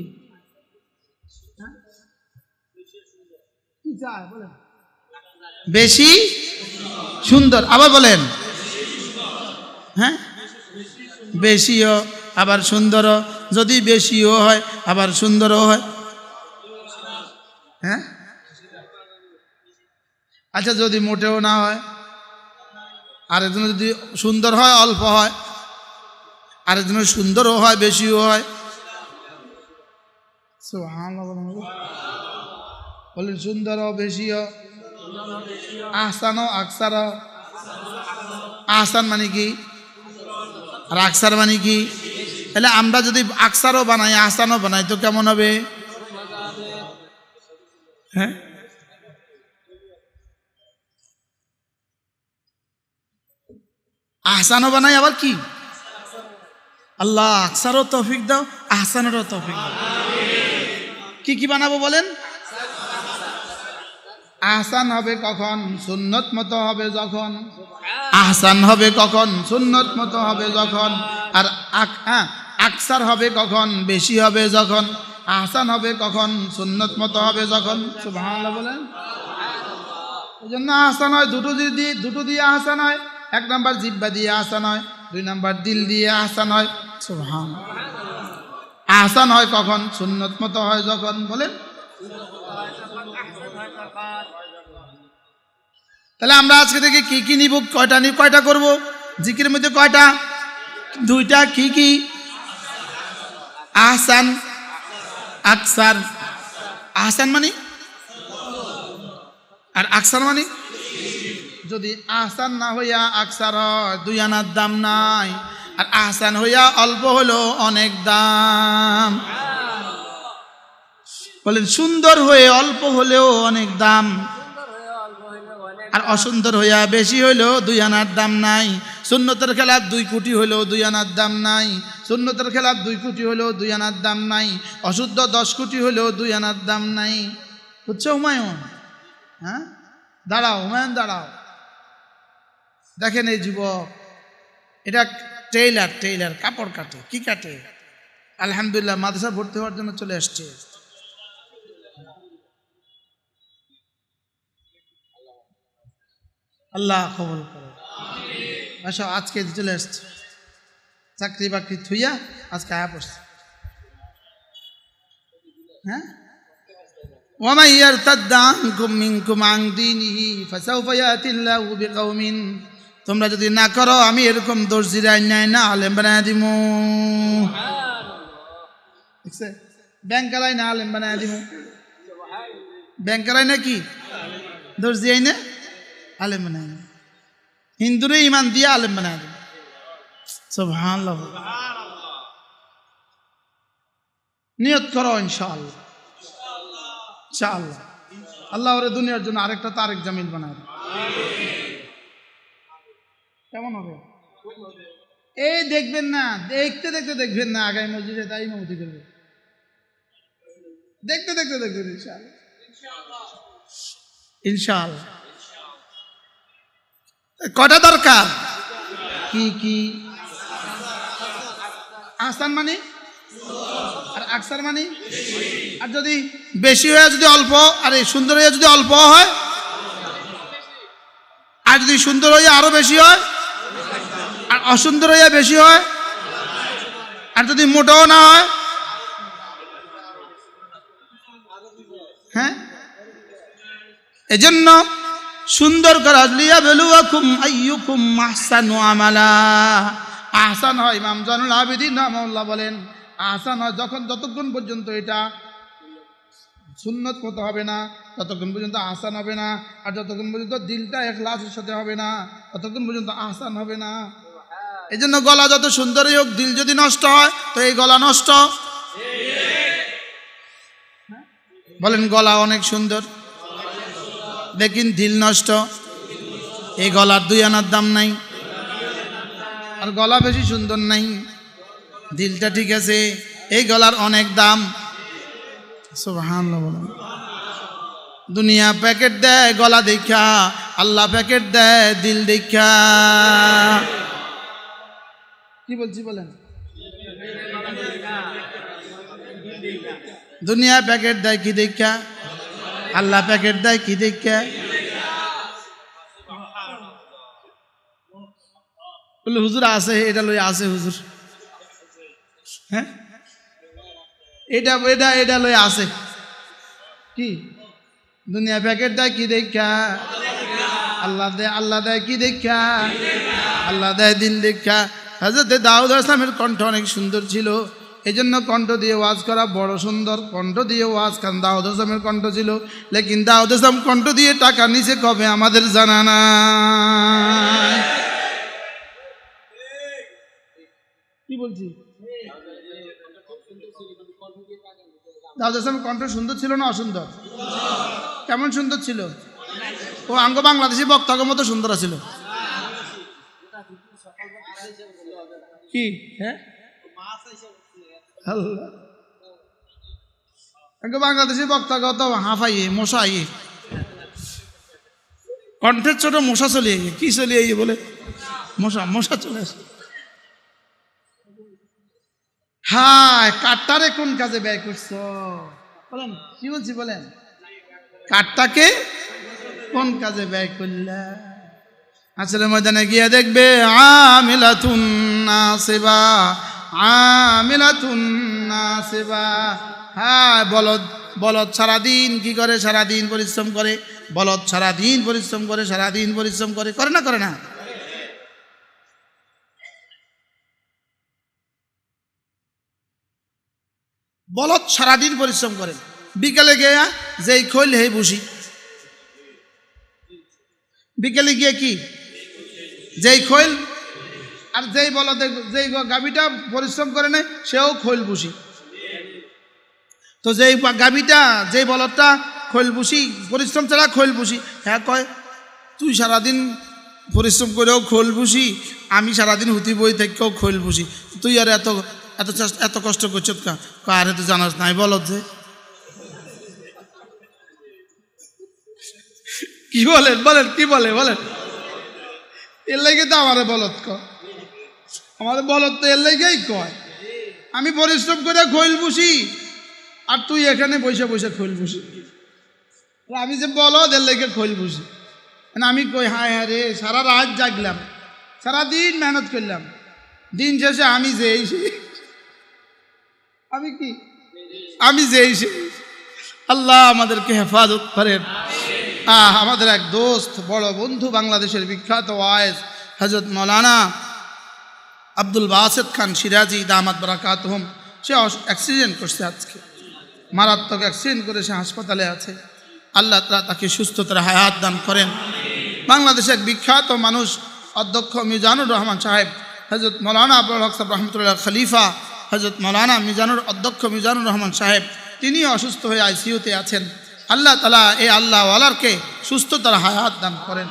বেশি সুন্দর, আবার বলেন, হ্যাঁ বেশিও আবার সুন্দরও, যদি বেশিও হয় আবার সুন্দরও হয়, হ্যাঁ আচ্ছা যদি মোটেও না হয়, আরেকজন যদি সুন্দর হয় অল্প হয়, আরেকজনের সুন্দরও হয় বেশিও হয়, বলেন সুন্দরও বেশিও, আহসানও আকসারও, আহসান মানে কি আর আকসার মানে কি? তাহলে আমরা যদি আকসারও বানাই আহসানও বানাই তো কেমন হবে? হ্যাঁ আহসানও বানাই আবার কি? আল্লাহ আকসারও তৌফিক দাও, আহসানেরও তৌফিক দাও। কি কি বানাবো বলেন? আহসান হবে কখন? সুন্নত মতো হবে যখন। আহসান হবে কখন? সুন্নত মতো হবে যখন। আর আকসার হবে কখন? বেশি হবে যখন। আহসান হবে কখন? সুন্নত মতো হবে যখন। সুবহানাল্লাহ বলেন। এই জন্য আহসান হয় দুটো দিয়ে আহসান হয়। 1 নাম্বার জিহ্বা দিয়ে আহসান হয়, 2 নাম্বার দিল দিয়ে আহসান হয়। সুবহানাল্লাহ। আহসান হয় কখন? সুন্নত মতো হয় যখন। বলেন তাহলে আমরা আজকে থেকে কি কি নিব? কয়টা করব? জিকিরের মধ্যে কয়টা? 2টা। কি কি? আহসান, আকসার। আহসান মানে আর আকসার মানে, যদি আহসান না হইয়া আকসার হয় 2 আনার দাম নাই, আর আহসান হইয়া অল্প হলো অনেক দাম। বলেন সুন্দর হয়ে অল্প হলেও অনেক দাম, আর অসুন্দর হইয়া বেশি হইলেও 2 আনার দাম নাই। সুন্নতের খেলাফ 2 কোটি হইলেও 2 আনার দাম নাই। সুন্নতের খেলাফ 2 কোটি হইলেও 2 আনার দাম নাই। অশুদ্ধ 10 কোটি হইলেও 2 আনার দাম নাই। বুঝছো হুমায়ুন? হ্যাঁ দাঁড়াও হুমায়ুন দাঁড়াও। দেখেন এই যুবক, এটা টেইলার কাপড় কাটে। কি কাটে? আলহামদুলিল্লাহ মাদ্রাসা ভর্তি হওয়ার জন্য চলে আসছে। আল্লাহ কবুল করে। আচ্ছা আজকে চলে আসছে চাকরি বাকরি থুইয়া আজকে আয়া পড়ছে হ্যাঁ ومن يرتد منكم عن دينه فسوف يأتي الله بقوم তোমরা যদি না করো আমি এরকম দোষ জিরাই নাই না আলেম বানায় দিমু দেখছে ব্যাংকারাই না আলেম বানায় দিমু ব্যাংকারাই না কি দোষ দিয়াই না আলেম বানায় দিমু হিন্দুরে ইমান দিয়ে আলেম বানায় দিমু সুবহানাল্লাহ নিয়ত করো ইনশাআল্লাহ ইনশাআল্লাহ আল্লাহ ওরে দুনিয়ার জন্য আরেকটা তারেক জামিল বানায় দেবে কেমন হবে এই দেখবেন না দেখতে দেখতে দেখবেন না আগামী মসজিদে তাই ইমামতি করবে দেখতে দেখতে দেখবেন ইনশাআল্লাহ ইনশাআল্লাহ কটা দরকার কি কি আহসান মানে আর আকসার মানে আর যদি বেশি হয় যদি অল্প আর এই সুন্দর হয়ে যদি অল্প হয় আর যদি সুন্দর হয়ে আরো বেশি হয় আর অসুন্দর হয়ে বেশি হয় আর যদি মোটাও না হয় হ্যাঁ এজন্য সুন্দর করা লিয়াবলুয়াকুম আইয়ুকুম আহসানু আমালা আহসান হয় ইমাম জানুল আবেদিন রাহমাহুল্লাহ বলেন আহসান হয় যতক্ষণ পর্যন্ত এটা সুন্নত মতো হবে না ততক্ষণ পর্যন্ত আহসান হবে না আর যতক্ষণ পর্যন্ত দিলটা ইখলাসের সাথে হবে না ততক্ষণ পর্যন্ত আহসান হবে না এই জন্য গলা যত সুন্দরই হোক দিল যদি নষ্ট হয় তো এই গলা নষ্ট বলেন গলা অনেক সুন্দর लेकिन दिल नष्ट এই গলার 2 আনার দাম নাই আর গলা বেশি সুন্দর নাই দিলটা ঠিক আছে এই গলার অনেক দাম সুবহানাল্লাহ বলেন দুনিয়া প্যাকেট দেয় গলা দেখা আল্লাহ প্যাকেট দেয় দিল দেখা কি বলছি বলেন দুনিয়া প্যাকেট দেয় কি দেখা আল্লাহ প্যাকেট দেয় কি দেখা বলে হুজুর আছে এটা লই আছে হুজুর হ্যাঁ এটা এটা এটা লই আছে কি দুনিয়া প্যাকেট দেয় কি দেখা আল্লাহ দেয় কি দেখা আল্লাহ দেয় দিন দেখা হযরত দাউদ আলাইহিস সালামের কণ্ঠ অনেক সুন্দর ছিল এই জন্য কণ্ঠ দিয়ে ওয়াজ করা বড় সুন্দর কণ্ঠ দিয়ে ওয়াজ কারণ দাউদ আলাইহিস কণ্ঠ ছিল লেকিন দাউদ আলাইহিস কণ্ঠ দিয়ে টাকা নিচে কবে আমাদের জানা নাই কি বলছি দাউদ আলাইহিস কণ্ঠ সুন্দর ছিল না অসুন্দর কেমন সুন্দর ছিল ও আঙ্গ বাংলাদেশি বক্তাগো মতো সুন্দর ছিল কি হ্যাঁ বাংলাদেশি বক্তাগো তো হাঁফাইয়ে মশাইয়ে কণ্ঠের ছোট মশা চলে কি চলে বলে মশা চলে আসে হায় কাঠটারে কোন কাজে ব্যয় করছো বলেন কি বলছি বলেন কাঠটাকে কোন কাজে ব্যয় করলা আসলে ময়দানে গিয়ে দেখবে আমিলাতুন নাসিবা আমিলাতুন নাসিবা হ্যাঁ বলদ সারাদিন কি করে সারাদিন পরিশ্রম করে বলদ সারাদিন পরিশ্রম করে সারাদিন পরিশ্রম করে করে না বলদ সারাদিন পরিশ্রম করে বিকেলে গিয়ে যেই খৈল হেই বসি বিকেলে গিয়ে কি যেই খৈল আর যেই বলদের যেই গাভীটা পরিশ্রম করে না সেও খৈল বসি তো যেই গাভীটা যেই বলদটা খৈল বসি পরিশ্রম ছাড়া খৈল বসি হ্যাঁ কয় তুই সারাদিন পরিশ্রম করেও খৈল বসি আমি সারাদিন হুতি বই থেকেও খৈল বসি তুই আর এত এত এত কষ্ট করছ আরে তো জানাস নাই বলদ যে কি বলেন বলেন কি বলেন এর লেগে তো আমার বলদ আমার বলদ তো এর লেগেই কয় আমি পরিশ্রম করে খৈল বসি আর তুই এখানে বসে বসে খৈল বসি আমি যে বলদ এর লেগে খৈল বসি আমি কই হায় হ্যাঁ রে সারা রাত জাগলাম সারাদিন মেহনত করলাম, দিন শেষে আমি যেই আল্লাহ আমাদেরকে হেফাজত করেন। আমাদের এক দোস্ত, বড় বন্ধু, বাংলাদেশের বিখ্যাত ওয়াইজ হযরত মাওলানা আব্দুল বাসেত খান সিরাজি দামাত বারাকাতুহুম, সে অ্যাক্সিডেন্ট করছে, আজকে মারাত্মক অ্যাক্সিডেন্ট করে সে হাসপাতালে আছে। আল্লাহ তাআলা তাকে সুস্থতার হায়াত দান করেন। বাংলাদেশের এক বিখ্যাত মানুষ অধ্যক্ষ মিজানুর রহমান সাহেব, হযরত মাওলানা আবুল হক সাহেব রহমতুল্লাহ খলিফা, হযরত মাওলানা অধ্যক্ষ মিজানুর রহমান সাহেব, তিনি অসুস্থ হয়ে আইসিইউতে আছেন। আল্লাহ তাআলা এই আল্লাহওয়ালারকে সুস্থতার হায়াত দান করেন।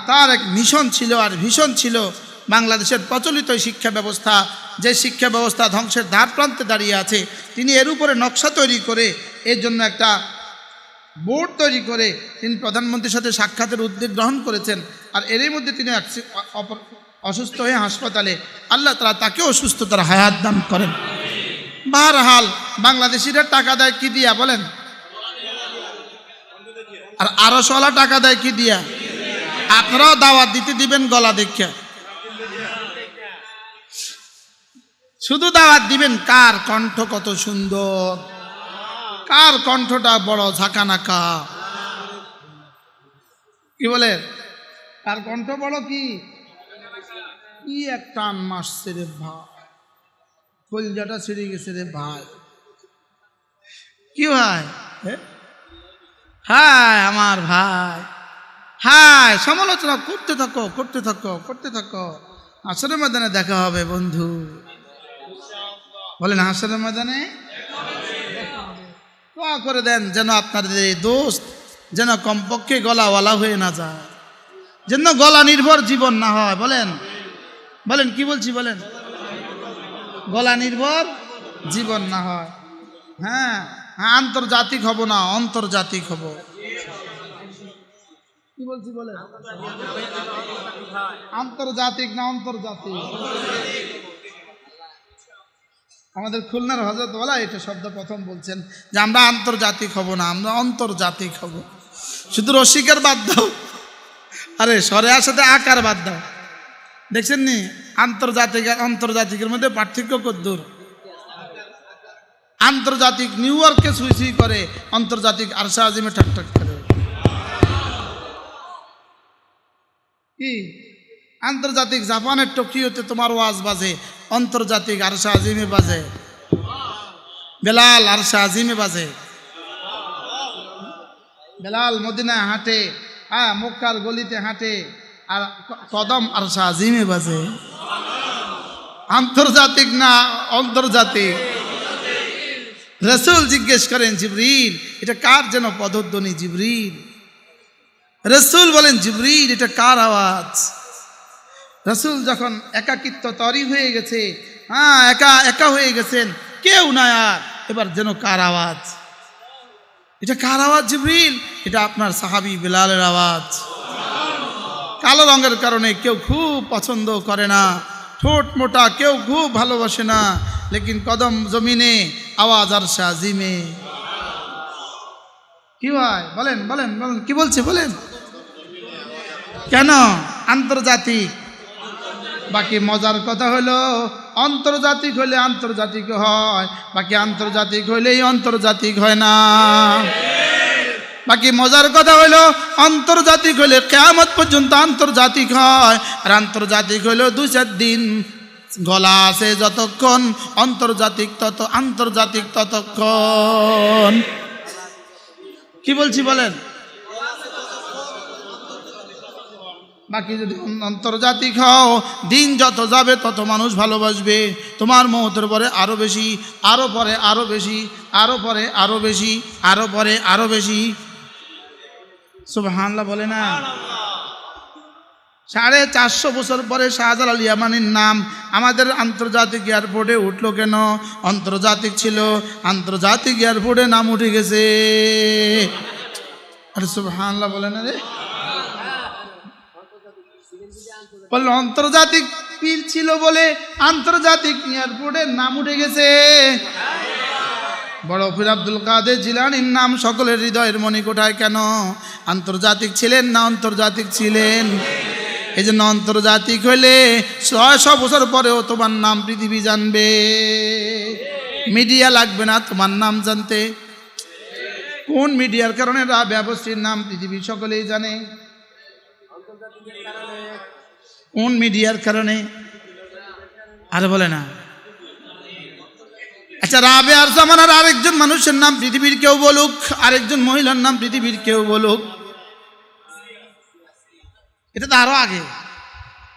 তার এক মিশন ছিল, আর ভীষণ ছিল বাংলাদেশের প্রচলিত শিক্ষা ব্যবস্থা, যে শিক্ষা ব্যবস্থা ধ্বংসের ধার প্রান্তে দাঁড়িয়ে আছে, তিনি এর উপরে নকশা তৈরি করে এর জন্য একটা বোর্ড তৈরি করে তিনি প্রধানমন্ত্রীর সাথে সাক্ষাতের উদ্যোগ গ্রহণ করেছেন। আর এরই মধ্যে তিনি অসুস্থ হয়ে হাসপাতালে, আল্লাহ তাআলা তাকেও সুস্থতার হায়াত দান করেন। বারহাল বাংলাদেশিরা টাকা দেয় কি দিয়া বলেন? আর আরশওয়ালা টাকা দেয় কি দিয়া? আপনারাও দাওয়াত দিতে দিবেন গলা দেখা, শুধু দাওয়াত দিবেন কার কণ্ঠ কত সুন্দর, কার কণ্ঠটা বড় ঝাঁকানাকা, কি বলে, কার কণ্ঠ বড় কি এক টান মারছে রে ভাই, কলজাটা ছিঁড়ে গেছে রে ভাই। কি ভাই? হায় আমার ভাই, হায়, সমালোচনা করতে থাকো। হাসরের ময়দানে দেখা হবে বন্ধু, বলেন হাসরের ময়দানে দোয়া করে দেন যেন আপনাদের এই দোস্ত যেন কমপক্ষে গলাওয়ালা হয়ে না যায়, যেন গলা নির্ভর জীবন না হয়। বলেন কি বলছি, বলেন গলা নির্ভর জীবন না হয়। হ্যাঁ, আন্তর্জাতিক হব না, আন্তর্জাতিক হব। কি বলছি বলেন? আন্তর্জাতিক না আন্তর্জাতিক? আমাদের খুলনার হযরতওয়ালা এটা শব্দ প্রথম বলছেন যে আমরা আন্তর্জাতিক হব না, আমরা আন্তর্জাতিক হব। শুধু রসিকের বাদ দাও, আরে সরেয়ার সাথে আকার বাদ দাও। দেখছেন নি আন্তর্জাতিক আন্তর্জাতিকের মধ্যে পার্থক্য কদ্দূর? আন্তর্জাতিক নিউ ইয়র্কে সুই করে, আন্তর্জাতিক আরশে আজিমে ঠাকঠাক করে। কি আন্তর্জাতিক জাপানের টোকিওতে তোমার ওয়াজ বাজে, আন্তর্জাতিক আরশে আজিমে বাজে, বেলাল আরশে আজিমে বাজে। বেলাল মদিনায় হাঁটে, মক্কার গলিতে হাঁটে, আর কদম আরশে আজিমে বাজে। আন্তর্জাতিক না আন্তর্জাতিক? রাসূল জিজ্ঞেস করেন জিবরিল এটা কার যেন পদধ্বনি? জিবরিল, রাসূল বলেন জিবরিল এটা কার আওয়াজ? রাসূল যখন একাকিত্ব তরি হয়ে গেছে, একা হয়ে গেছেন, কেউ না আর, এবার যেন কার আওয়াজ? এটা কার আওয়াজ জিবরিল? এটা আপনার সাহাবী বেলালের আওয়াজ। কালো রঙের কারণে কেউ খুব পছন্দ করে না, ঠোঁট মোটা কেউ খুব ভালোবাসে না, লেকিন কদম জমিনে আওয়াজ আরশে আজিমে। কি হয় বলেন বলেন বলেন, কি বলছে বলেন? কেন আন্তর্জাতিক? বাকি মজার কথা হলো আন্তর্জাতিক হলে আন্তর্জাতিক হয়, বাকি আন্তর্জাতিক হইলেই আন্তর্জাতিক হয় না। বাকি মজার কথা হলো আন্তর্জাতিক হলে কিয়ামত পর্যন্ত আন্তর্জাতিক হয়, আর আন্তর্জাতিক হইলেও 2-4 দিন গলা আছে যতক্ষণ, আন্তর্জাতিক তত আন্তর্জাতিক ততক্ষণ। কি বলছি বলেন? বাকি যদি আন্তর্জাতিক হও, দিন যত যাবে তত মানুষ ভালোবাসবে, তোমার মওতের পরে আরো বেশি, আরো পরে আরো বেশি, আরো পরে আরো বেশি, আরো পরে আরো বেশি। সুবহানাল্লাহ বলে না? 450 বছর পরে শাহজালাল ইয়ামানির নাম আমাদের আন্তর্জাতিক এয়ারপোর্টে উঠলো কেন? আন্তর্জাতিক ছিল, আন্তর্জাতিক এয়ারপোর্টে নাম উঠে গেছে। আরে সুবহানাল্লাহ বলে না রে? বলল আন্তর্জাতিক পীর ছিল বলে আন্তর্জাতিক এয়ারপোর্টের নাম উঠে গেছে। বড় পীর আব্দুল কাদের জিলানীর নাম সকলের হৃদয়ের মণিকোঠায় কেন? আন্তর্জাতিক ছিলেন না আন্তর্জাতিক ছিলেন? এই জন্য আন্তর্জাতিক হইলে 600 বছর পরেও তোমার নাম পৃথিবী জানবে, মিডিয়া লাগবে না তোমার নাম জানতে। কোন মিডিয়ার কারণে রাবেয়া বসরির নাম পৃথিবীর সকলেই জানে? কোন মিডিয়ার কারণে? আরে বলে না। আচ্ছা, রাবেয়ার জামানার আরেকজন মানুষের নাম পৃথিবীর কেউ বলুক, আরেকজন মহিলার নাম পৃথিবীর কেউ বলুক। এটা তো আরো আগে,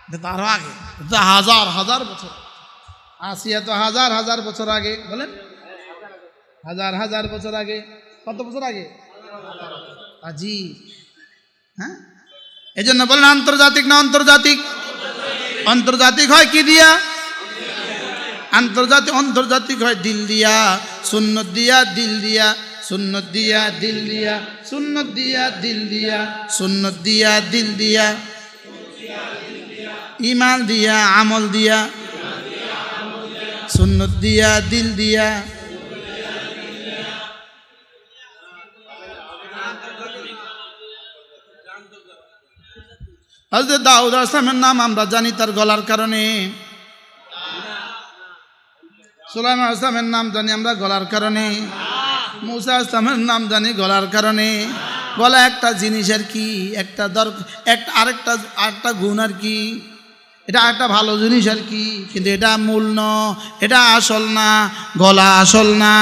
এটা তো আরো আগে, এটা হাজার হাজার বছর। আসিয়া তো হাজার হাজার বছর আগে, বলেন হাজার হাজার বছর আগে। কত বছর আগে? জি হ্যাঁ। এই জন্য বলেন আন্তর্জাতিক না আন্তর্জাতিক? আন্তর্জাতিক হয় কি দিয়া? আন্তর্জাতিক হয় দিল দিয়া, সুন্নত দিয়া, দিল দিয়া, সুন্নত দিয়া, দিল দিয়া, সুন্নত দিয়া, দিল দিয়া, সুন্নত দিয়া, দিল দিয়া, ঈমান দিয়া, আমল দিয়া, সুন্নত দিয়া, দিল দিয়া। হযরত দাউদ আলাইহিস সালামের নাম আমরা জানি তার গলার কারণে। সুলাইমান আলাইহিস সালামের নাম জানি আমরা গলার কারণে। মুসা আলাইহিস সালামের নাম জানি গলার কারণে। গলা একটা জিনিসের কি, একটা আরেকটা গুণ আর কি, এটা একটা ভালো জিনিস আর কি, কিন্তু এটা মূল ন, এটা আসল না। গলা আসল না।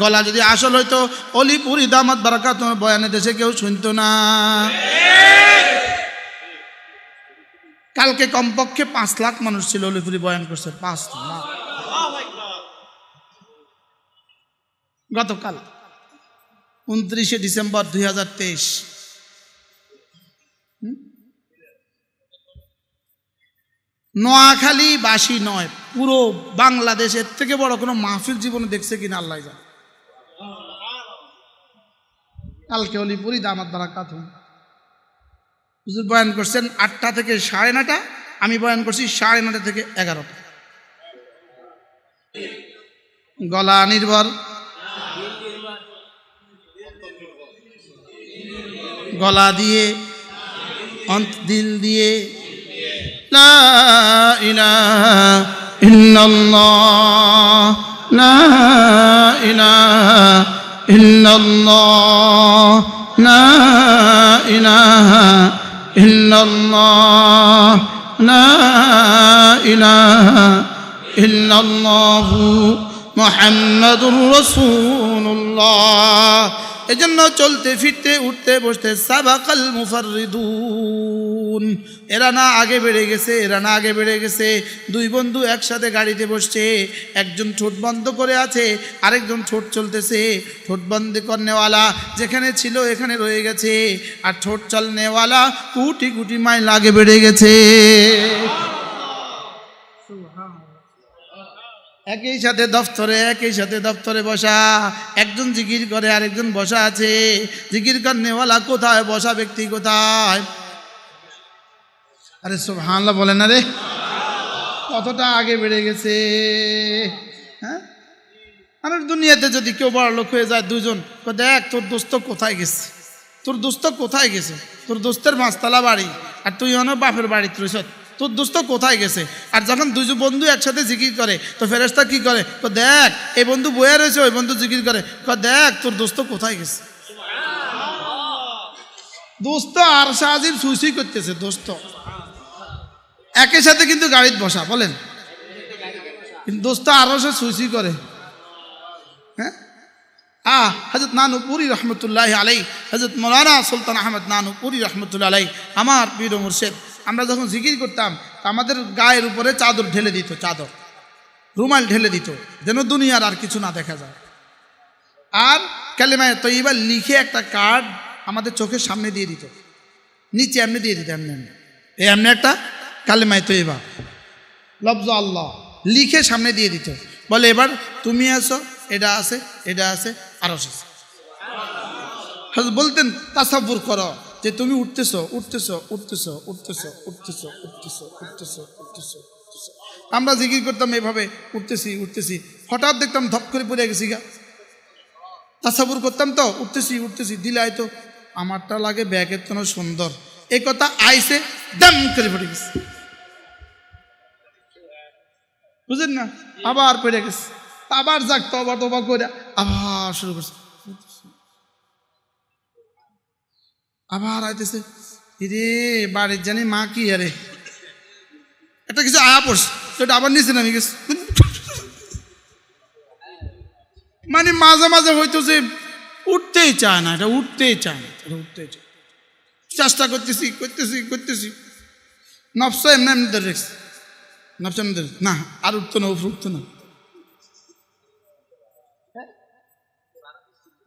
গলা যদি আসল হইতো অলিপুরি দামাত বারাকাতুহু বয়ানে দেশে কেউ শুনতো না। কালকে কমপক্ষে 5 লাখ মানুষ ছিল অলিপুরি বয়ান করছে, 5 লাখ। গতকাল 29শে ডিসেম্বর 2023 নোয়াখালী বাসী নয়, পুরো বাংলাদেশের থেকে বড় কোনো মাহফিল জীবনে দেখছে কিনা আল্লাহ জানে। কালকে অলিপুরি দামাত বারাকাতুহু হুজুর বয়ান করছেন 8টা থেকে 9:30, আমি বয়ান করছি 9:30 থেকে 11টা। গলা নির্ভর, গলা দিয়ে, দিল দিয়ে। লা ইলাহা ইল্লাল্লাহ, লা ইলাহা ইল্লাল্লাহ, লা ইলাহা ইল্লাল্লাহ, লা ইলাহা ইল্লাল্লাহু মুহাম্মাদুর রাসূলুল্লাহ। এজন্য চলতে ফিরতে উঠতে বসতে সাবাকাল মুফাররিদুন, এরা না আগে বেড়ে গেছে, এরা না আগে বেড়ে গেছে। 2 বন্ধু একসাথে গাড়িতে বসছে, একজন ঠোঁট বন্ধ করে আছে, আরেকজন ঠোঁট চলতেছে। ঠোঁট বন্ধ করনেওয়ালা যেখানে ছিল এখানে রয়ে গেছে, আর ঠোঁট চলনেওয়ালা কোটি কোটি মাইল আগে বেড়ে গেছে। একই সাথে দফতরে বসা, একজন জিকির করে আরেকজন বসা আছে। জিকির করনেওয়ালা কোথায়, বসা ব্যক্তি কোথায়? আরে সুবহানাল্লাহ বলেন না রে, কতটা আগে বেড়ে গেছে। হ্যাঁ, আর দুনিয়াতে যদি কেউ বড় লোক হয়ে যায়, 2জন দেখ তোর দোস্ত কোথায় গেছে, তোর দোস্ত কোথায় গেছে, তোর দোস্তের 5তলা বাড়ি আর তুই অন্য বাপের বাড়ি তুইছ, তোর দোস্ত কোথায় গেছে। আর যখন 2 বন্ধু একসাথে জিকির করে তো ফেরেশতা কি করে, তো দেখ এই বন্ধু বয়ে রয়েছে, ওই বন্ধু জিকির করে, দেখ তোর দোস্ত কোথায় গেছে। দোস্ত আর সাহায্যের সুইসুই করতেছে, দোস্ত একই সাথে কিন্তু গাড়িতে বসা, বলেন কিন্তু দোস্ত আরো সে সুইসুই করে। হ্যাঁ, হযরত নানুপুরি রহমতুল্লাহ আলাই, হযরত মৌলানা সুলতান আহমদ নানুপুরি রহমতুল্লাহ আলাই, আমার পীর ও মুর্শিদ, আমরা যখন জিকির করতাম আমাদের গায়ের উপরে চাদর ঢেলে দিত, চাদর রুমাল ঢেলে দিত, যেন দুনিয়ার আর কিছু না দেখা যায়। আর কালেমায়ে তয়্যিবা লিখে একটা কার্ড আমাদের চোখের সামনে দিয়ে দিত, নিচে এমনি দিয়ে দিত, এমনি একটা কালেমায়ে তয়্যিবা লফজ আল্লাহ লিখে সামনে দিয়ে দিত, বলে এবার তুমি আসো, এটা আছে, এটা আছে, আরো আছে। বলতেন তাসাব্বুর করো যে তুমি উঠতেছো উঠতেছো উঠতেছো উঠতেছো উঠতেছো উঠতেছো উঠতেছো উঠতেছো। আমরা জিকির করতাম এভাবে, উঠতেছি উঠতেছি, হঠাৎ দেখতাম ধপ করে পড়ে গেছি গা। তাসাব্বুর করতাম তো, উঠতেছি উঠতেছি, দিলে হয়তো আমারটা লাগে ব্যাগের তো সুন্দর, এই কথা আইসে দাম করে পড়ে গেছে, বুঝলেন না? আবার পড়ে গেছে, আবার যাক তবা তবা করে আবার শুরু করছে, আবার আইতেছে, রে বাড়ির জানি মা কি আরে একটা কিছু আয়া পড়ছে, সেটা আবার নিচে নামে গেছে। মানে মাঝে মাঝে হয়তো যে উঠতেই চায় না, এটা উঠতেই চায় না, এটা উঠতেই চায়, চেষ্টা করতেছি করতেছি করতেছি, নফস এমনি এমনি ধরে রেখেছে, নফস এমনি ধরে না, আর উঠতো না, উপরে উঠতো না,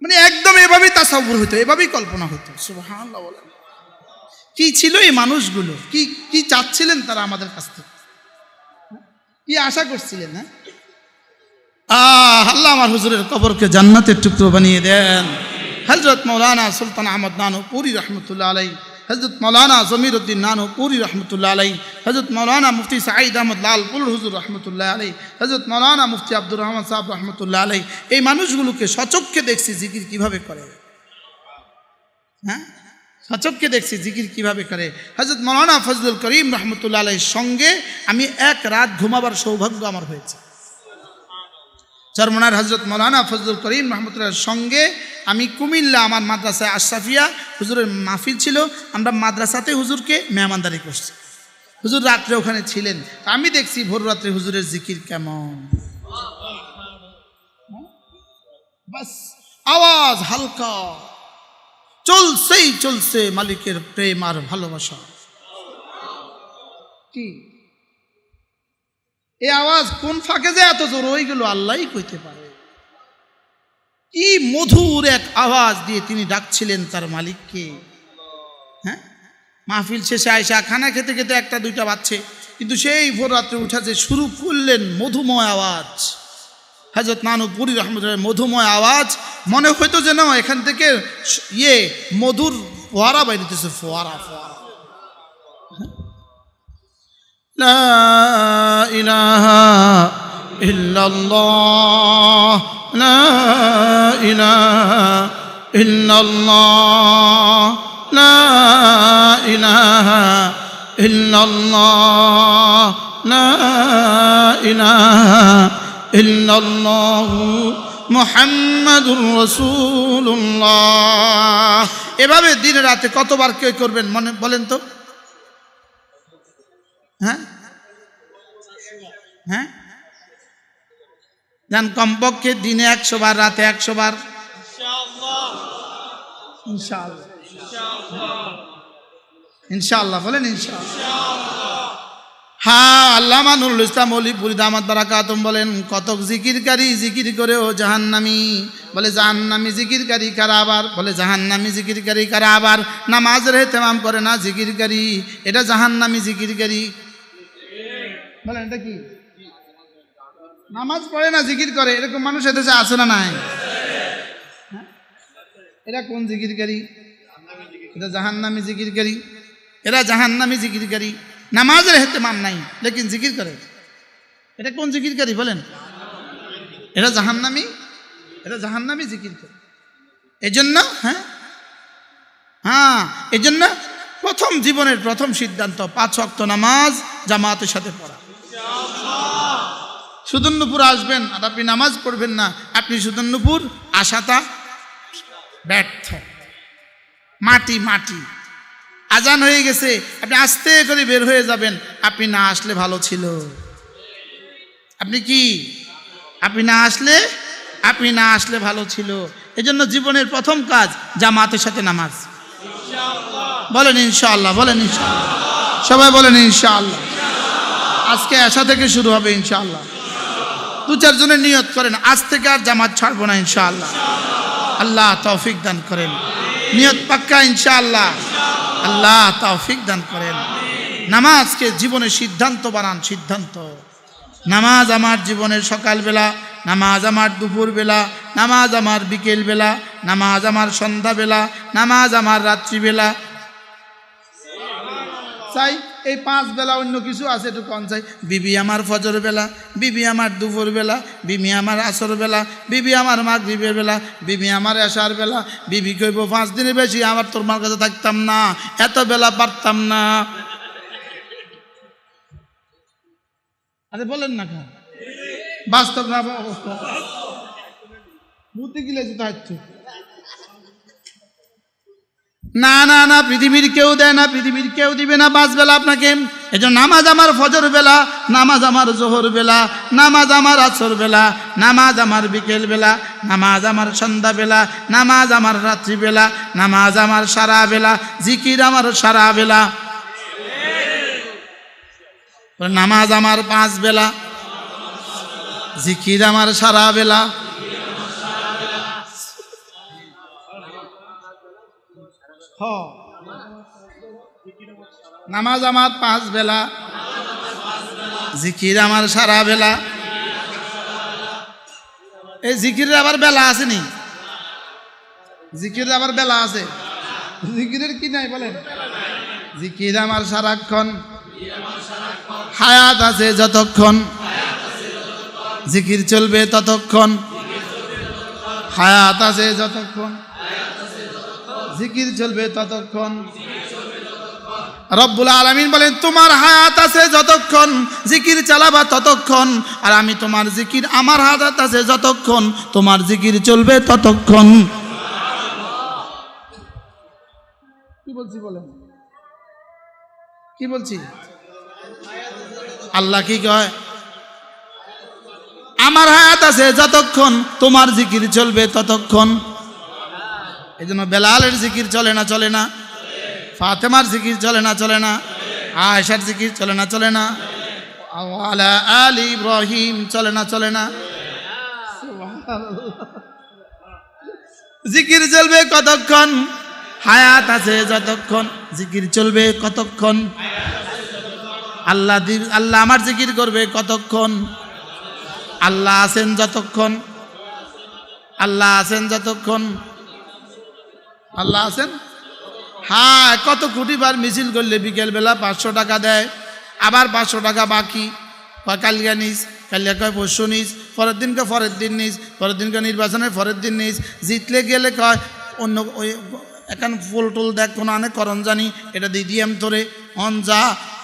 মানে একদম এভাবেই তাসাউর হইতো, এভাবেই কল্পনা হতো। সুবহানাল্লাহ বলেন। কি ছিল এই মানুষগুলো, কি কি চাচ্ছিলেন তারা আমাদের কাছ থেকে, কি আশা করছিলেন? হ্যাঁ, আল্লাহ আমার হুজুরের কবরকে জান্নাতের টুকরো বানিয়ে দেন। হযরত মৌলানা সুলতান আহমদ নানুপুরি রহমতুল্লাহ আলাই, হযরত মৌলানা জমিরুদ্দিন নানুপুরি রহমতুল্লাহ আলাই, হযরত মৌলানা মুফতি সাঈদ আহমদ লালপুর হুজুর রহমতুল্লাহ আলাই, হযরত মৌলানা মুফতি আব্দুর রহমান সাহেব রহমতুল্লাহ আলাই, এই মানুষগুলোকে সচক্ষে দেখছি জিকির কিভাবে করে। হ্যাঁ, সচক্ষে দেখছি জিকির কিভাবে করে। হযরত মৌলানা ফজলুল করিম রহমতুল্লাহ আলাইর সঙ্গে আমি এক রাত ঘুমাবার সৌভাগ্য আমার হয়েছে। চরমনার হযরত মৌলানা ফজলুল করিম রহমতুল্লাহর সঙ্গে আমি কুমিল্লা আমার মাদ্রাসায় আশরাফিয়া হুজুরের মাহফিল ছিল, আমরা মাদ্রাসাতে হুজুরকে মেহমানদারি করছি, হুজুর রাত্রে ওখানে ছিলেন, আমি দেখছি ভোর রাত্রে হুজুরের জিকির কেমন, বাস আওয়াজ হালকা, চলছেই চলছে মালিকের প্রেম আর ভালোবাসা। কি এই আওয়াজ কোন ফাঁকে যে এত জোর হয়ে গেল আল্লাহই কইতে পারে। কি মধুর এক আওয়াজ দিয়ে তিনি ডাকছিলেন তার মালিককে। হ্যাঁ, মাহফিল শেষে আয়সা খানা খেতে খেতে একটা দুইটা বাজছে, কিন্তু সেই ভোর রাত্রে উঠা যে শুরু করলেন মধুময় আওয়াজ, হযরত নানুপুরি রহমতুল্লাহ মধুময় আওয়াজ, মনে হইতো যেন এখান থেকে মধুর ফোয়ারা বাইরেছে, ফোয়ারা ফোয়ারা। লা ইলাহা ইল্লাল্লাহ, লা ইলাহা ইল্লাল্লাহ, লা ইলাহা ইল্লাল্লাহ, লা ইলাহা ইল্লাল্লাহু মুহাম্মাদুর রাসূলুল্লাহ। এভাবে দিনে রাতে কতবার কে করবেন মনে বলেন তো? হ্যাঁ হ্যাঁ, জান কমপক্ষে দিনে 100 বার, রাতে 100 বার ইনশাআল্লাহ, ইনশাআল্লাহ বলেন ইনশাআল্লাহ। হ্যাঁ, আল্লামা নুরুল ইসলাম ওলিপুরি দামাত বারাকাতুম বলেন, কতক জিকিরকারী জিকির করেও জাহান্নামী। বলে জাহান্নামী জিকিরকারী কারা আবার? বলে জাহান্নামী জিকিরকারী কারা আবার? নামাজের ইহতিমাম করে না জিকিরকারী, এটা জাহান্নামী জিকিরকারী। বলেন এটা কি? নামাজ পড়ে না জিকির করে, এরকম মানুষ এদেশে আছে না নাই? এরা কোন জিকিরকারী? এটা জাহান্নামী জিকিরকারী, এরা জাহান্নামী জিকিরকারী। নামাজের ইহতিমাম নাই লেকিন জিকির করে, এটা কোন জিকিরকারী বলেন? এটা জাহান্নামী, এটা জাহান্নামী জিকির করে। এজন্য হ্যাঁ এজন্য প্রথম জীবনের প্রথম সিদ্ধান্ত 5 ওয়াক্ত নামাজ জামাতের সাথে পড়া। সুদন্নপুর আসবেন আর আপনি নামাজ পড়বেন না, আপনি সুদন্নপুর আশাটা ব্যর্থ, মাটি মাটি। আজান হয়ে গেছে, আপনি আস্তে করে বের হয়ে যাবেন, আপনি না আসলে ভালো ছিল। আপনি কি? আপনি না আসলে ভালো ছিল। এজন্য জীবনের প্রথম কাজ জামাতের সাথে নামাজ। বলেন ইনশাআল্লাহ, বলেন ইনশাআল্লাহ, সবাই বলেন ইনশাআল্লাহ। আজকে আশা থেকে শুরু হবে ইনশাআল্লাহ। 2-4 জনের নিয়ত করেন, আজ থেকে আর জামাত ছাড়বো না ইনশাআল্লাহ। আল্লাহ তৌফিক দান করেন, নিয়ত পাক্কা ইনশাআল্লাহ। আল্লাহ তৌফিক দান করেন। নামাজকে জীবনের সিদ্ধান্ত বানান, সিদ্ধান্ত। নামাজ আমার জীবনের সকালবেলা, নামাজ আমার দুপুরবেলা, নামাজ আমার বিকেলবেলা, নামাজ আমার সন্ধ্যাবেলা, নামাজ আমার রাত্রিবেলা। চাই এই 5 বেলা অন্য কিছু আছে একটু কম চাই। বিবি আমার ফজর বেলা, বিবি আমার দুপুর বেলা, বিবি আমার আসর বেলা, বিবি আমার মাগরিবের বেলা, বিবি আমার এশার বেলা। বিবি কইব 5 দিনের বেশি আমার তোর মার কাছে থাকতাম না, এত বেলা পারতাম না। আরে বলেন না কেন, বাস্তব না অবস্থা বুঝতে গেলে হচ্ছে না না না, পৃথিবীর কেউ দেয় না, পৃথিবীর কেউ দিবে না 5 বেলা আপনাকে। এই জন্য নামাজ আমার ফজর বেলা, নামাজ আমার জোহর বেলা, নামাজ আমার আসর বেলা, নামাজ আমার বিকেল বেলা, নামাজ আমার সন্ধ্যা বেলা, নামাজ আমার রাত্রি বেলা, নামাজ আমার সারা বেলা, জিকির আমার সারা বেলা। নামাজ আমার 5 বেলা, জিকির আমার সারা বেলা। নামাজ আমার 5 বেলা, জিকির আমার সারা বেলা। এই জিকিরের আবার বেলা আছে নি? জিকিরের আবার বেলা আছে? জিকিরের কি নাই বলেন? জিকির আমার সারাক্ষণ, হায়াত আছে যতক্ষণ, জিকির চলবে ততক্ষণ। হায়াত আছে যতক্ষণ, জিকির চলবে ততক্ষণ। রব্বুল আলামিন বলেন তোমার হায়াত আছে যতক্ষণ জিকির চালাবা ততক্ষণ, আর আমি তোমার জিকির, আমার হায়াত আছে যতক্ষণ তোমার জিকির চলবে ততক্ষণ। কি বলছি বলেন, কি বলছি? আল্লাহ কি কয়? আমার হায়াত আছে যতক্ষণ তোমার জিকির চলবে ততক্ষণ। এই জন্য বেলালের জিকির চলে না? চলে না? ফাতেমার জিকির চলে না? চলে না? আয়েশার জিকির চলে না? চলে না? আলা আলি ইব্রাহিম চলে না? চলে না? জিকির চলবে কতক্ষণ? হায়াত আছে যতক্ষণ জিকির চলবে কতক্ষণ? আল্লাহ আমার জিকির করবে কতক্ষণ? আল্লাহ আছেন যতক্ষণ, আল্লাহ আছেন যতক্ষণ, আল্লাহ আছেন। হ্যাঁ, কত কোটি বার মিছিল করলে বিকেলবেলা 500 টাকা দেয়, আবার 500 টাকা বাকি। কালিয়া নিস, কালিয়া কয় পরশু নিস, পরের দিনকে পরের দিন নিস, পরের দিনকে নির্বাচনের পরের দিন নিস। জিতলে গেলে কয় অন্য ওই এখন ফুল টুল দেখ কোনো আনে করণ জানি, এটা দিয়ে দিয়াম তোরে অন যা।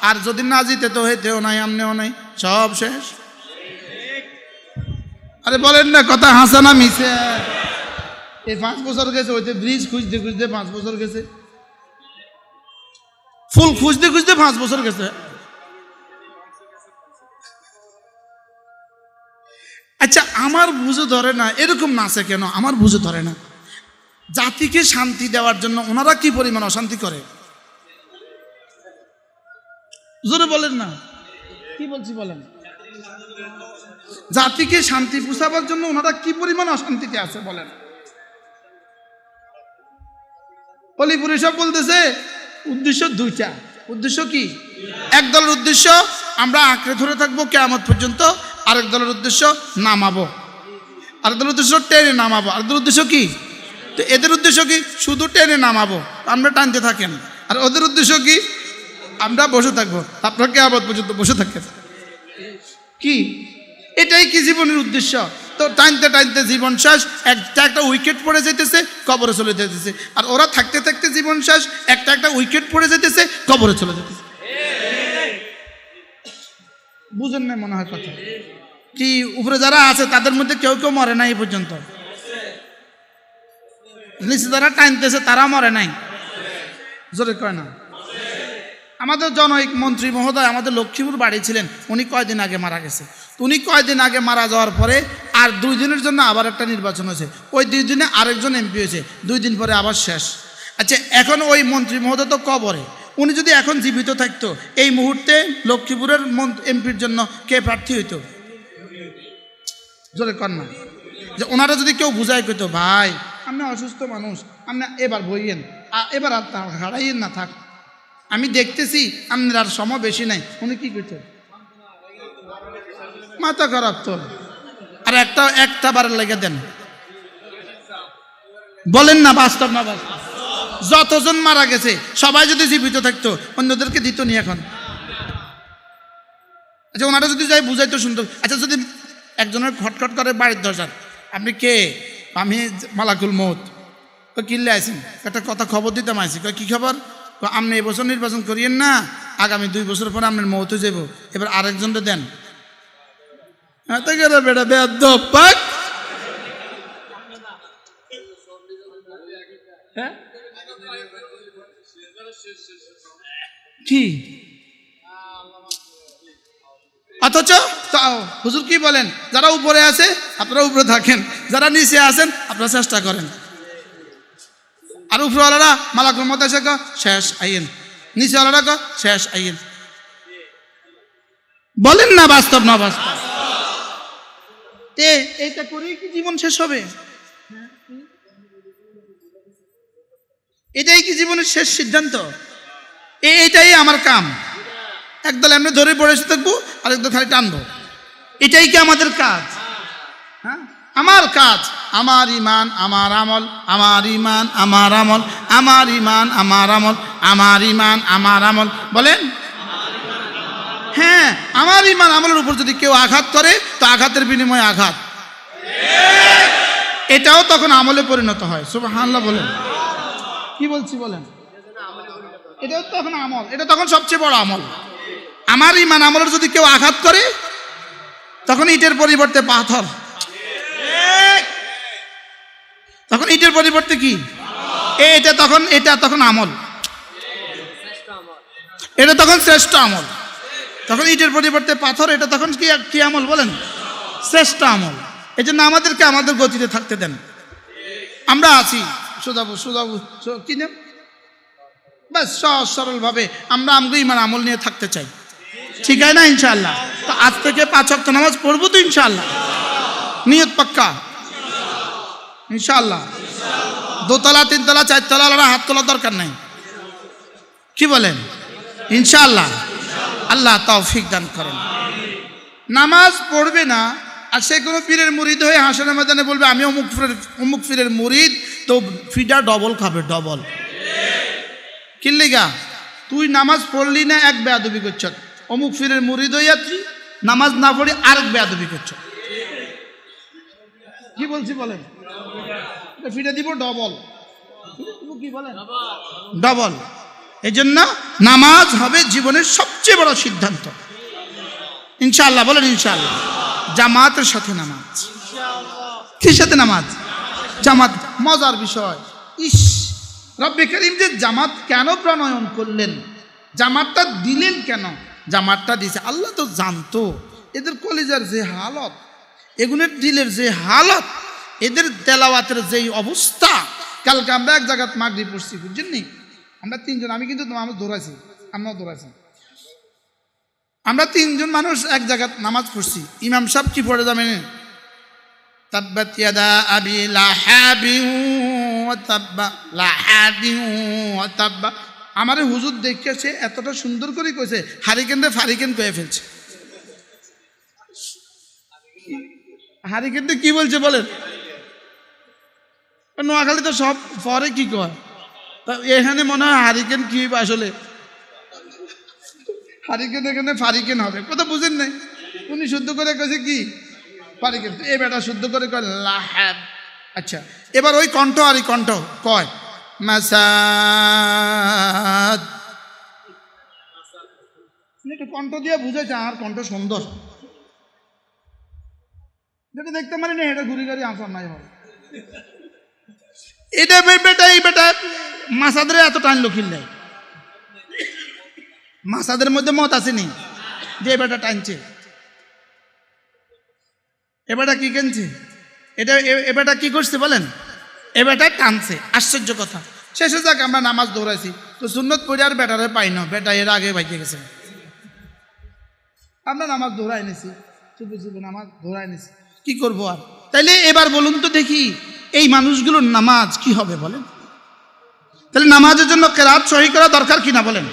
আর যদি না জিতে তো হইতেও নাই, আমনেও নাই, সব শেষ। আরে বলেন না, কথা হাসা না মিশে? এই 5 বছর গেছে, ওইতে ব্রিজ খুঁজতে খুঁজতে 5 বছর গেছে, ফুল খুঁজতে খুঁজতে 5 বছর গেছে। আচ্ছা, আমার বুঝে ধরে না এরকম নাচে কেন? আমার বুঝে ধরে না। জাতিকে শান্তি দেওয়ার জন্য ওনারা কি পরিমাণ অশান্তি করে, জোরে বলেন না, কি বলছি বলেন? জাতিকে শান্তি পুষাবার জন্য ওনারা কি পরিমাণ অশান্তিতে আছে বলেন। অলিপুর সব বলতেছে উদ্দেশ্য 2টা। উদ্দেশ্য কি? এক দলের উদ্দেশ্য আমরা আঁকড়ে ধরে থাকবো কিয়ামত পর্যন্ত, আরেক দলের উদ্দেশ্য নামাবো, আরেক দলের উদ্দেশ্য টেনে নামাবো। আরেক দলের উদ্দেশ্য কি? তো এদের উদ্দেশ্য কি? শুধু টেনে নামাবো, আমরা টানতে থাকেন। আর ওদের উদ্দেশ্য কি? আমরা বসে থাকবো, আপনারা কিয়ামত পর্যন্ত বসে থাকেন। কি এটাই কি জীবনের উদ্দেশ্য? তো টানতে টানতে জীবন শেষ, একটা উইকেট পড়ে যেতেছে, কবরে চলে যেতেছে। আর ওরা থাকতে থাকতে জীবন শেষ, একটা উইকেট পড়ে যেতেছে, কবরে চলে যেতেছে। বুঝেন না মনে হয় কথা? কি উপরে যারা আছে তাদের মধ্যে কেউ কেউ মরে নাই এই পর্যন্ত, নিচে যারা টানতেছে তারা মরে নাই, জোরে কয় না? আমাদের জনৈক মন্ত্রী মহোদয় আমাদের লক্ষ্মীপুর বাড়ি ছিলেন, উনি কয়দিন আগে মারা গেছে। উনি কয়দিন আগে মারা যাওয়ার পরে আর 2 দিনের জন্য আবার একটা নির্বাচন হয়েছে, ওই 2 দিনে আরেকজন এমপি হয়েছে, 2 দিন পরে আবার শেষ। আচ্ছা, এখন ওই মন্ত্রী মহোদয় তো কবরে, উনি যদি এখন জীবিত থাকতো এই মুহূর্তে লক্ষ্মীপুরের এমপির জন্য কে প্রার্থী হইতো? জোরে কর না। যে ওনারা যদি কেউ বুঝাই কইতো, ভাই আপনি অসুস্থ মানুষ, আপনি এবার বইয়েন, এবার আর হারাইয়েন না, থাক, আমি দেখতেছি আপনার আর সময় বেশি নাই, উনি কি করতেন? মাথা খারাপ তো। আর একটা বারের লেগে দেন, বলেন না বাস্তব না বাস্তব? যতজন মারা গেছে সবাই যদি জীবিত থাকতো অন্যদেরকে দিত নি এখন? আচ্ছা ওনারা যদি যাই বুঝাইতো সুন্দর। আচ্ছা যদি একজনের খটখট করে বাড়ির দরজার, আপনি কে? আমি মালাকুল মৌত। তো কিনলে আইসেন, একটা কথা খবর দিতাম আইসি। কী খবর? আপনি এবছর নির্বাচন করিয়েন না, আগামী 2 বছর পরে আপনার মৌত যাব, এবার আরেকজনটা দেন। বেটা বেয়াদব পাক। কি অথচ হুজুর কি বলেন, যারা উপরে আছে আপনারা উপরে থাকেন, যারা নিচে আছেন আপনারা চেষ্টা করেন। আর উপরওয়ালারা মালাকুল মত এসে শেষ আইন, নিচেওয়ালারা শেষ আইন। বলেন না বাস্তব না বাস্তব? এইটা করেই কি জীবন শেষ হবে? এটাই কি জীবনের শেষ সিদ্ধান্ত? এইটাই আমার কাম। একদল এমনি ধরে পড়েছে থাকবো, আরেকদল খালি টানবো। এটাই কি আমাদের কাজ? হ্যাঁ, আমার কাজ আমার ইমান আমার আমল, আমার ইমান আমার আমল, আমার ইমান আমার আমল, আমার ইমান আমার আমল। বলেন হ্যাঁ, আমার ইমান আমলের উপর যদি কেউ আঘাত করে তো আঘাতের বিনিময়ে আঘাত, এটাও তখন আমলে পরিণত হয়। সুবহানাল্লাহ বলেন। কি বলছি বলেন? এটাও তখন আমল, এটা তখন সবচেয়ে বড় আমল। আমার ইমান আমলের যদি কেউ আঘাত করে তখন ইটের পরিবর্তে পাথর, তখন ইটের পরিবর্তে কি? এটা তখন আমল, এটা তখন শ্রেষ্ঠ আমল। তখন ইটের পরিবর্তে পাথর, এটা তখন কি আমল বলেন? শ্রেষ্ঠ আমল। এই জন্য আমাদেরকে আমাদের গতিতে থাকতে দেন। আমরা আছি সোজাবু কি নেব, বাস সহজ সরল ভাবে আমরা ইমান আমল নিয়ে থাকতে চাই। ঠিক আছে না? ইনশাআল্লাহ। তো আজ থেকে 5 ওয়াক্ত নামাজ পড়বো তো ইনশাআল্লাহ। নিয়ত পাক্কা ইনশাআল্লাহ। 2 তলা 3 তলা 4 তলা হাত তোলার দরকার নাই। কি বলেন? ইনশাআল্লাহ। আল্লাহ তৌফিক দান করেন। নামাজ পড়বে না আর সে কোনো পীরের মুরিদ হয়ে হাসরের ময়দানে বলবে আমি অমুক পীরের মুরিদ, তো ফিডা ডবল খাবে, ডবল। কিল্লিগা তুই নামাজ পড়লি না, এক বেয়াদবি করছ। অমুক পীরের মুরিদ হইয়া তুই নামাজ না পড়ি আরেক বেয়াদবি করছ। কি বলছি বলেন? ফিডা দিব ডবল। কি বলেন? ডবল। এই জন্য নামাজ হবে জীবনের সবচেয়ে বড় সিদ্ধান্ত ইনশাআল্লাহ। বলেন ইনশাআল্লাহ। জামাতের সাথে নামাজ। কি সাথে নামাজ? জামাত। মজার বিষয়, ইস রব্বে করিম যে জামাত কেন প্রণয়ন করলেন, জামাতটা দিলেন কেন? জামাতটা দিয়েছে আল্লাহ তো জানতো এদের কলিজার যে হালত, এগুলোর দিলের যে হালত, এদের তেলাওয়াতের যেই অবস্থা। কালকে আমরা এক জায়গায় মাগরিব পড়ছি, বুঝছেন নি? আমরা 3 জন, আমি কিন্তু আমার দৌড়াইছি, আমরাও দৌড়াইছি। আমরা 3 জন মানুষ এক জায়গায় নামাজ পড়ছি। ইমাম সাহেব কি পড়ে যাবেন? তাব্বাত ইয়াদা আবি লাহাবিন ওয়া তাব্বা, লাহাবিন ওয়া তাব্বা। আমারে হুজুর দেখেছে, এতটা সুন্দর করে কইছে, হারিকেনরে ফারিকেন কয়ে ফেলছে। হারিকেনটা কি বলছে বলেন? নোয়াখালী তো সব পরে কি কয়, এখানে মনে হয় হারিকেন কি আসলে হারিকেন, এখানে ফারিকেন হবে। কথা বুঝেন নাই? উনি শুদ্ধ করে কয়েছে কি ফারিকেন, এ বেটা শুদ্ধ করে কয় লাহাব। আচ্ছা, এবার ওই কণ্ঠ আর এই কণ্ঠ কয় মাসাদ। একটু কণ্ঠ দিয়ে বুঝেছে আর কণ্ঠ সুন্দর, যেটা দেখতে পারি না এটা ঘুরি গাড়ি আসার নাই হবে। এটা বেটা এই বেটা মাসাদের এত টানলো কিনলে, মাসাদের মধ্যে মত আসেনি যে বেটা টানছে, এবারটা কি কিনছে, এবারটা কি করছে বলেন? এবারটা টানছে। আশ্চর্য কথা, শেষে যাক আমরা নামাজ দৌড়াইছি, তো সুন্নত পড়ে আর বেটারে পাই না, বেটা এর আগে বাইকে গেছে। আমরা নামাজ দৌড়াই নিছি, চুপে চুপে নামাজ দৌড়াই নিছি, কি করবো আর? তাইলে এবার বলুন তো দেখি এই মানুষগুলোর নামাজ কি হবে বলেন? তাহলে নামাজের জন্য কেরাত সহি করা দরকার কিনা বলেন?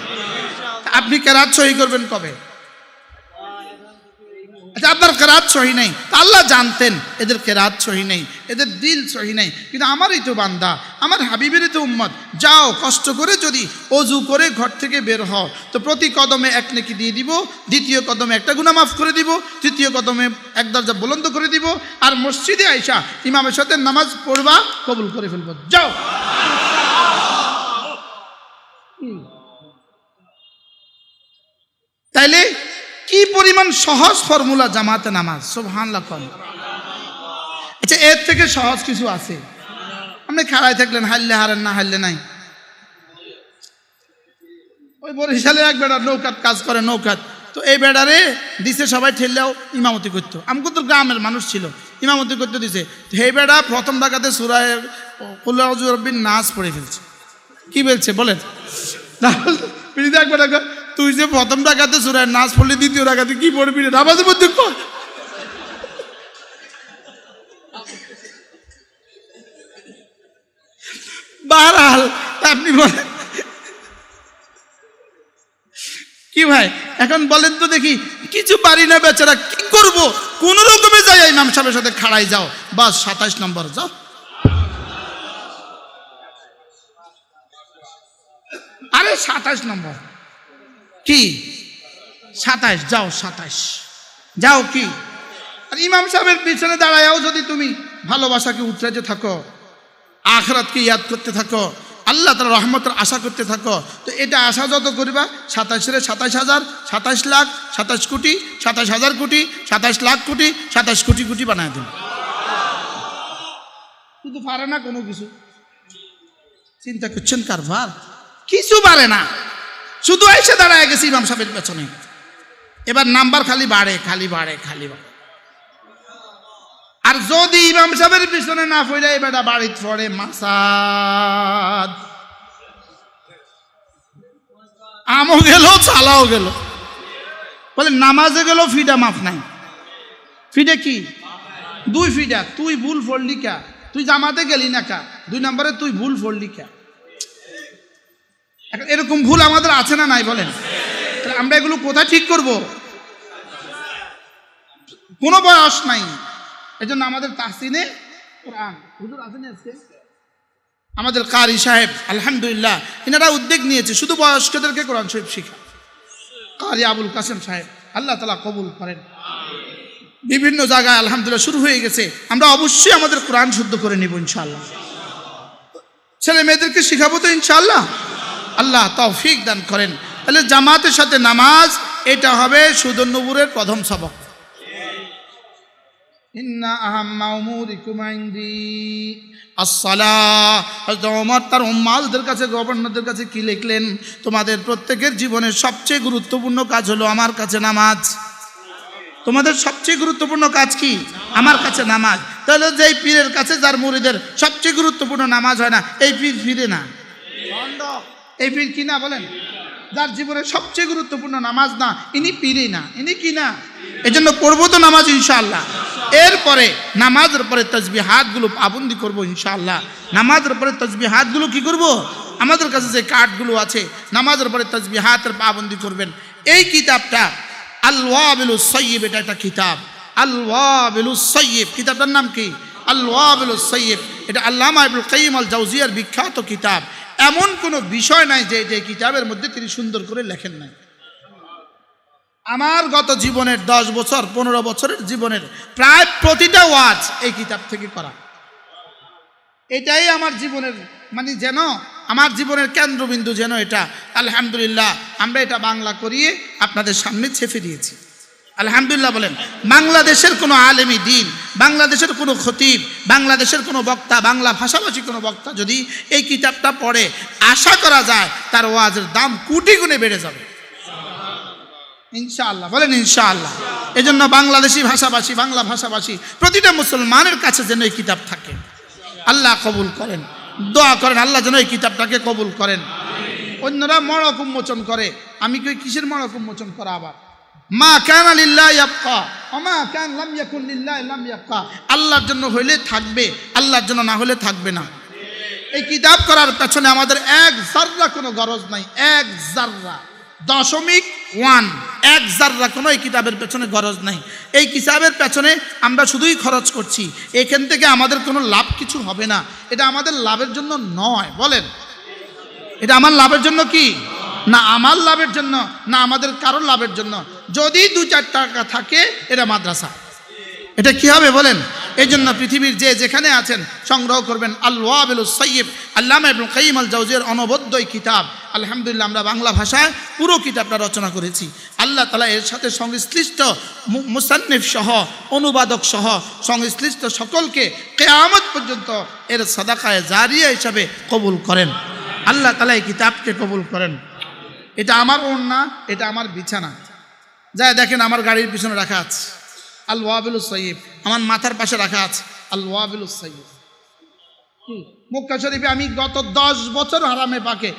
আপনি কেরাত সহি করবেন কবে? যে আপনার কেরাত সহি নেই, আল্লাহ জানতেন এদের কেরাত সহি নেই, এদের দিল সহি নেই, কিন্তু আমারই তো বান্দা, আমার হাবিবেরই তো উম্মত, যাও কষ্ট করে যদি অজু করে ঘর থেকে বের হও তো প্রতি কদমে এক নেকি দিয়ে দিব, দ্বিতীয় কদমে একটা গুনাহ মাফ করে দিব, তৃতীয় কদমে এক দরজা বুলন্দ করে দিব, আর মসজিদে আইসা ইমামের সাথে নামাজ পড়বা, কবুল করে ফেলবো। যাও। তাইলে কি পরিমাণ সহজ ফর্মুলা জামাতে নামাজ, সুবহানাল্লাহ। আচ্ছা, এর থেকে সহজ কিছু আছে? আপনি খাড়ায় থাকলেন, হারলে হারেন, না হারলে নাই। ওই বরিশালে এক বেড়া নৌকাত কাজ করে, নৌকাত তো এই বেড়ারে দিছে সবাই ঠেললেও ইমামতি করতো, আমাকে তো গ্রামের মানুষ ছিল, ইমামতি করতে দিছে। হে বেড়া প্রথম ডাকাতে সূরা কুল আউযু বিরাব্বিন নাস পড়ে ফেলছে। কি বলছে বলেন? তুই যে প্রথম ডাকাতে সূরা নাস পড়লি, দ্বিতীয় ডাকাতে কি পড়বি? নামাজের মধ্যে বারহাল আপনি বলেন কি ভাই? এখন বলেন তো দেখি, কিছু পারি না বেচারা, কি করব? কোন রকমে যাই ইমাম সাহেবের সাথে খাড়াই যাও, বাস 27 নম্বর যাও। আরে 27 নম্বর কি? 27 যাও, 27 যাও কি? আর ইমাম সাহেবের পিছনে দাঁড়ায়াও যদি তুমি ভালোবাসাকে উতরাইতে থাকো, আখিরাতকে ইয়াদ করতে থাকো, আল্লাহ তাআলার রহমতের আশা করতে থাকো, তো এটা আশা যত করবা 27 27,000, 27 লাখ, 27 কোটি, 27,000 কোটি, 27 লাখ কোটি, 27 কোটি কোটি বানায় দেবে। কিন্তু পারে না কোনো কিছু। চিন্তা করছেন কারবার? কিছু পারে না, শুধু এসে দাঁড়ায় গেছে ইমাম সাহেবের পেছনে। এবার নাম্বার খালি বাড়ে, খালি বাড়ে, খালি বাড়ে। আর যদি ইমাম সাহেবের পিছনে না পড়ে এবার বাড়িতে পড়ে মাসাদ, আমও গেল, চালাও গেল। বলে নামাজে গেল, ফিডা মাফ নাই। ফিডা কি? 2 ফিডা। তুই ভুল পড়লি কা? তুই জামাতে গেলি না কা? 2 নম্বরে তুই ভুল পড়লি কা? এরকম ভুল আমাদের আছে না নাই বলেন? আমরা এগুলো কোথায় ঠিক করব? কোনো বয়স নাই। এজন্য আমাদের তাহসিনে কোরআন হুজুর আছেন আজকে, আমাদের কারি সাহেব আলহামদুলিল্লাহ এনারা উদ্যোগ নিয়েছে শুধু বয়স্কদেরকে কোরআন শরীফ শেখা। কারি আবুল কাসেম সাহেব, আল্লাহ তাআলা কবুল করেন। বিভিন্ন জায়গায় আলহামদুলিল্লাহ শুরু হয়ে গেছে। আমরা অবশ্যই আমাদের কোরআন শুদ্ধ করে নিব ইনশাআল্লাহ। ছেলে মেয়েদেরকে শিখাবো তো ইনশাআল্লাহ। আল্লাহ তৌফিক দান করেন। তাহলে জামাতের সাথে নামাজ, এটা হবে সুদন নবুরের প্রথম সবক। ইন্না আহাম্মা উমুরিকুম ইনদি আসসালাহ। হযরত ওমর তার উম্মালদের কাছে, গভর্নরদের কাছে কি লিখলেন? তোমাদের প্রত্যেকের জীবনের সবচেয়ে গুরুত্বপূর্ণ কাজ হলো আমার কাছে নামাজ। তোমাদের সবচেয়ে গুরুত্বপূর্ণ কাজ কি? আমার কাছে নামাজ। তাহলে যেই পীরের কাছে যার মুরিদের সবচেয়ে গুরুত্বপূর্ণ নামাজ হয় না, এই পীর ফিরে না। এই পীর কি না বলেন? যার জীবনের সবচেয়ে গুরুত্বপূর্ণ নামাজ না, ইনি পীরই না, ইনি কি না? এজন্য পড়বো তো নামাজ ইনশাআল্লাহ। এরপরে নামাজের পরে তাসবিহাতগুলো পাবন্দি করব ইনশাআল্লাহ। নামাজের পরে তাসবিহাতগুলো কি করব? আমাদের কাছে যে কার্ডগুলো আছে নামাজের পরে তাসবিহাতের পাবন্দি করবেন। এই কিতাবটা আল-ওয়াবিলুস সাইয়্যিব, এটা একটা কিতাব। আল-ওয়াবিলুস সাইয়্যিব কিতাবটার নাম কি? আল-ওয়াবিলুস সাইয়্যিব। এটা আল্লামা ইবনুল কাইয়্যিম আল জাওজিয়ার বিখ্যাত কিতাব। এমন কোনো বিষয় নাই যে যে কিতাবের মধ্যে তিনি সুন্দর করে লেখেন নাই। আমার গত জীবনের 10 বছর 15 বছরের জীবনের প্রায় প্রতিটা ওয়াজ এই কিতাব থেকে করা। এটাই আমার জীবনের মানে যেন আমার জীবনের কেন্দ্রবিন্দু যেন এটা। আলহামদুলিল্লাহ আমরা এটা বাংলা করিয়ে আপনাদের সামনে ছেপে দিয়েছি। আলহামদুলিল্লাহ বলেন। বাংলাদেশের কোনো আলেমী দ্বীন, বাংলাদেশের কোনো খতিব, বাংলাদেশের কোনো বক্তা, বাংলা ভাষাভাষী কোনো বক্তা যদি এই কিতাবটা পড়ে, আশা করা যায় তার ওয়াজের দাম কোটি গুণে বেড়ে যাবে ইনশাআল্লাহ। বলেন ইনশাআল্লাহ। এজন্য বাংলাদেশি ভাষাভাষী, বাংলা ভাষাভাষী প্রতিটা মুসলমানের কাছে যেন এই কিতাব থাকে। আল্লাহ কবুল করেন। দোয়া করেন আল্লাহ যেন এই কিতাবটাকে কবুল করেন। অন্যরা মড়ক উন্মোচন করে, আমি কই কিসের মড়ক উন্মোচন করা? আবার মা কানা লিল্লাহি ইয়াবকা ওয়া মা কান লাম ইয়াকুন লিল্লাহি লাম ইয়াবকা। আল্লাহর জন্য হইলে থাকবে, আল্লাহর জন্য না হলে থাকবে না। এই কিতাব করার পেছনে আমাদের এক জাররা কোনো গরজ নাই, এক জাররা। 0.1 এক জাররা কোনো এই কিতাবের পেছনে খরচ নাই। এই কিতাবের পেছনে আমরা শুধুই খরচ করছি, এখান থেকে আমাদের কোনো লাভ কিছু হবে না। এটা আমাদের লাভের জন্য নয়, বলেন এটা আমার লাভের জন্য কি না, আমার লাভের জন্য না, আমাদের কারোর লাভের জন্য। যদি 2-4 টাকা থাকে এটা মাদ্রাসা, এটা কি হবে বলেন। এই জন্য পৃথিবীর যে যেখানে আছেন সংগ্রহ করবেন আল ওয়াবিলুস সাইয়্যিব, আল্লামা ইবনে কাইয়িম আল জাওজিয়ার অনবদ্য এই কিতাব। আলহামদুলিল্লাহ আমরা বাংলা ভাষায় পুরো কিতাবটা রচনা করেছি। আল্লাহ তাআলা এর সাথে সংশ্লিষ্ট মুসান্নিফ সহ অনুবাদক সহ সংশ্লিষ্ট সকলকে কিয়ামত পর্যন্ত এর সাদাকায়ে জারিয়া হিসাবে কবুল করেন। আল্লাহ তাআলা এই কিতাবকে কবুল করেন। এটা আমার ওড়না, এটা আমার বিছানা। যায় দেখেন আমার গাড়ির পিছনে রাখা আছে আল ওয়াবিলুস সাইয়্যিব, আমার মাথার পাশে রাখা আছে আল ওয়াবিলুস সাইয়্যিব। মক্কা শরীফে আমি গত 10 বছর হারামে পাকে,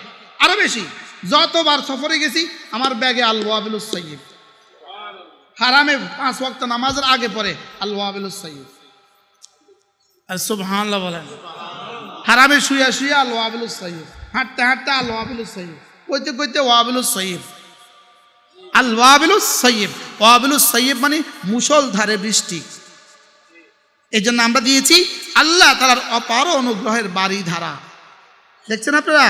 আরো বেশি, যতবার সফরে গেছি আমার ব্যাগে আল ওয়াবিলুস সাইয়্যিব। হারামে 5 ওয়াক্ত নামাজের আগে পরে আল ওয়াবিলুস সাইয়্যিব। আর সুবহানাল্লাহ বলেন। হারামে শুয়া শুয়া আল ওয়াবিলুস সাইয়্যিব, হাঁটতে হাঁটতে আল ওয়াবিলুস সাইয়্যিব, কইতে কইতে ওয়াবিলুস সাইয়্যিব। আল ওয়াবিলুস সাইয়্যিব, ওয়াবিলুস সাইয়্যিব মানে মুষলধারে বৃষ্টি। এই জন্য আমরা দিয়েছি আল্লাহ তাআলার অপার অনুগ্রহের বাড়ি ধারা। দেখছেন আপনারা,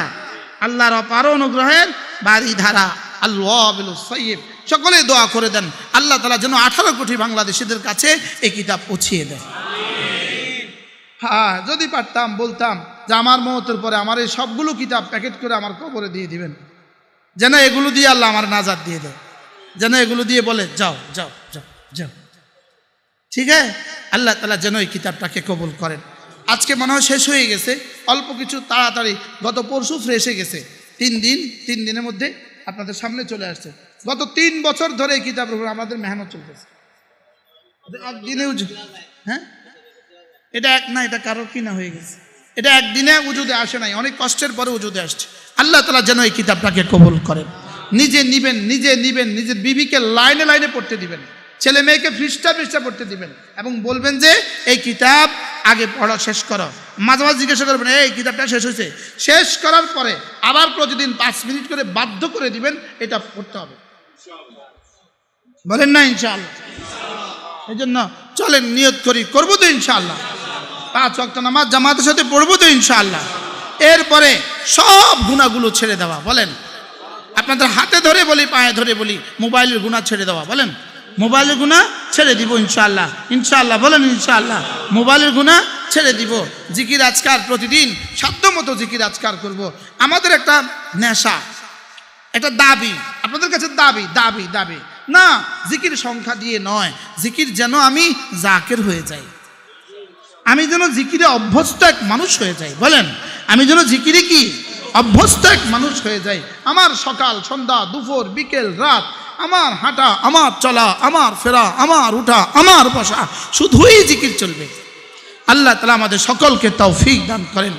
আল্লাহর অপার অনুগ্রহের বাড়ি ধারা আল ওয়াবিলুস সাইয়্যিব। সকলে দোয়া করে দেন আল্লাহ তাআলা যেন 18 কোটি বাংলাদেশিদের কাছে এই কিতাব পৌঁছিয়ে দেয়। হ্যাঁ, যদি পারতাম বলতাম যে আমার মওতের পরে আমার এই সবগুলো কিতাব প্যাকেট করে আমার কবরে দিয়ে দিবেন, যেন এগুলো দিয়ে আল্লাহ আমার নাজাত দিয়ে দেয়, যেন এগুলো দিয়ে বলে যাও যাও যাও যাও। ঠিক আছে, আল্লাহ তাআলা যেন এই কিতাবটাকে কবুল করেন। আজকে মনে হয় শেষ হয়ে গেছে, অল্প কিছু তাড়াতাড়ি, গত পরশু ফ্রেশে গেছে। 3 দিনের মধ্যে আপনাদের সামনে চলে আসছে। গত 3 বছর ধরে এই কিতাবের উপর আমাদের মেহনত চলতেছে। একদিনে হ্যাঁ, এটা এক না, এটা কারোর কিনা হয়ে গেছে। এটা একদিনে উজুদে আসে নাই, অনেক কষ্টের পরে উজুদে আসছে। আল্লাহ তাআলা যেন এই কিতাবটাকে কবুল করেন। নিজে নিবেন, নিজের বিবিকে লাইনে লাইনে পড়তে দিবেন, ছেলে মেয়েকে পৃষ্ঠা পড়তে দিবেন এবং বলবেন যে এই কিতাব আগে পড়া শেষ করো। মাঝে মাঝে জিজ্ঞাসা করবেন এই কিতাবটা শেষ হয়েছে, শেষ করার পরে আবার প্রতিদিন 5 মিনিট করে বাধ্য করে দিবেন এটা পড়তে হবে, বলেন না ইনশাআল্লাহ। এই জন্য চলেন নিয়ত করি, করবো তো ইনশাআল্লাহ। 5 ওয়াক্ত নামাজ জামাতের সাথে পড়বো তো ইনশাআল্লাহ। এরপরে সব গুনাহগুলো ছেড়ে দেওয়া, বলেন আপনাদের হাতে ধরে বলি, পায়ে ধরে বলি, মোবাইলের গুনাহ ছেড়ে দেওয়া, বলেন মোবাইলের গুনাহ ছেড়ে দিব ইনশাআল্লাহ। ইনশাআল্লাহ বলেন ইনশাআল্লাহ, মোবাইলের গুনাহ ছেড়ে দিব। জিকির আজকার প্রতিদিন সাধ্যমতো জিকির আজকার করব। আমাদের একটা নেশা, একটা দাবি, আপনাদের কাছে দাবি দাবি দাবি না, জিকির সংখ্যা দিয়ে নয়, জিকির যেন আমি জাকের হয়ে যাই, আমি যেন জিকিরে অভ্যস্ত এক মানুষ হয়ে যাই, বলেন আমি যেন জিকিরে কি অভ্যস্ত এক মানুষ হয়ে যাই। আমার সকাল সন্ধ্যা দুপুর বিকেল রাত, আমার হাঁটা, আমার চলা, আমার ফেরা, আমার উঠা, আমার বসা, শুধুই জিকির চলবে। আল্লাহ তাআলা আমাদের সকলকে তৌফিক দান করেন।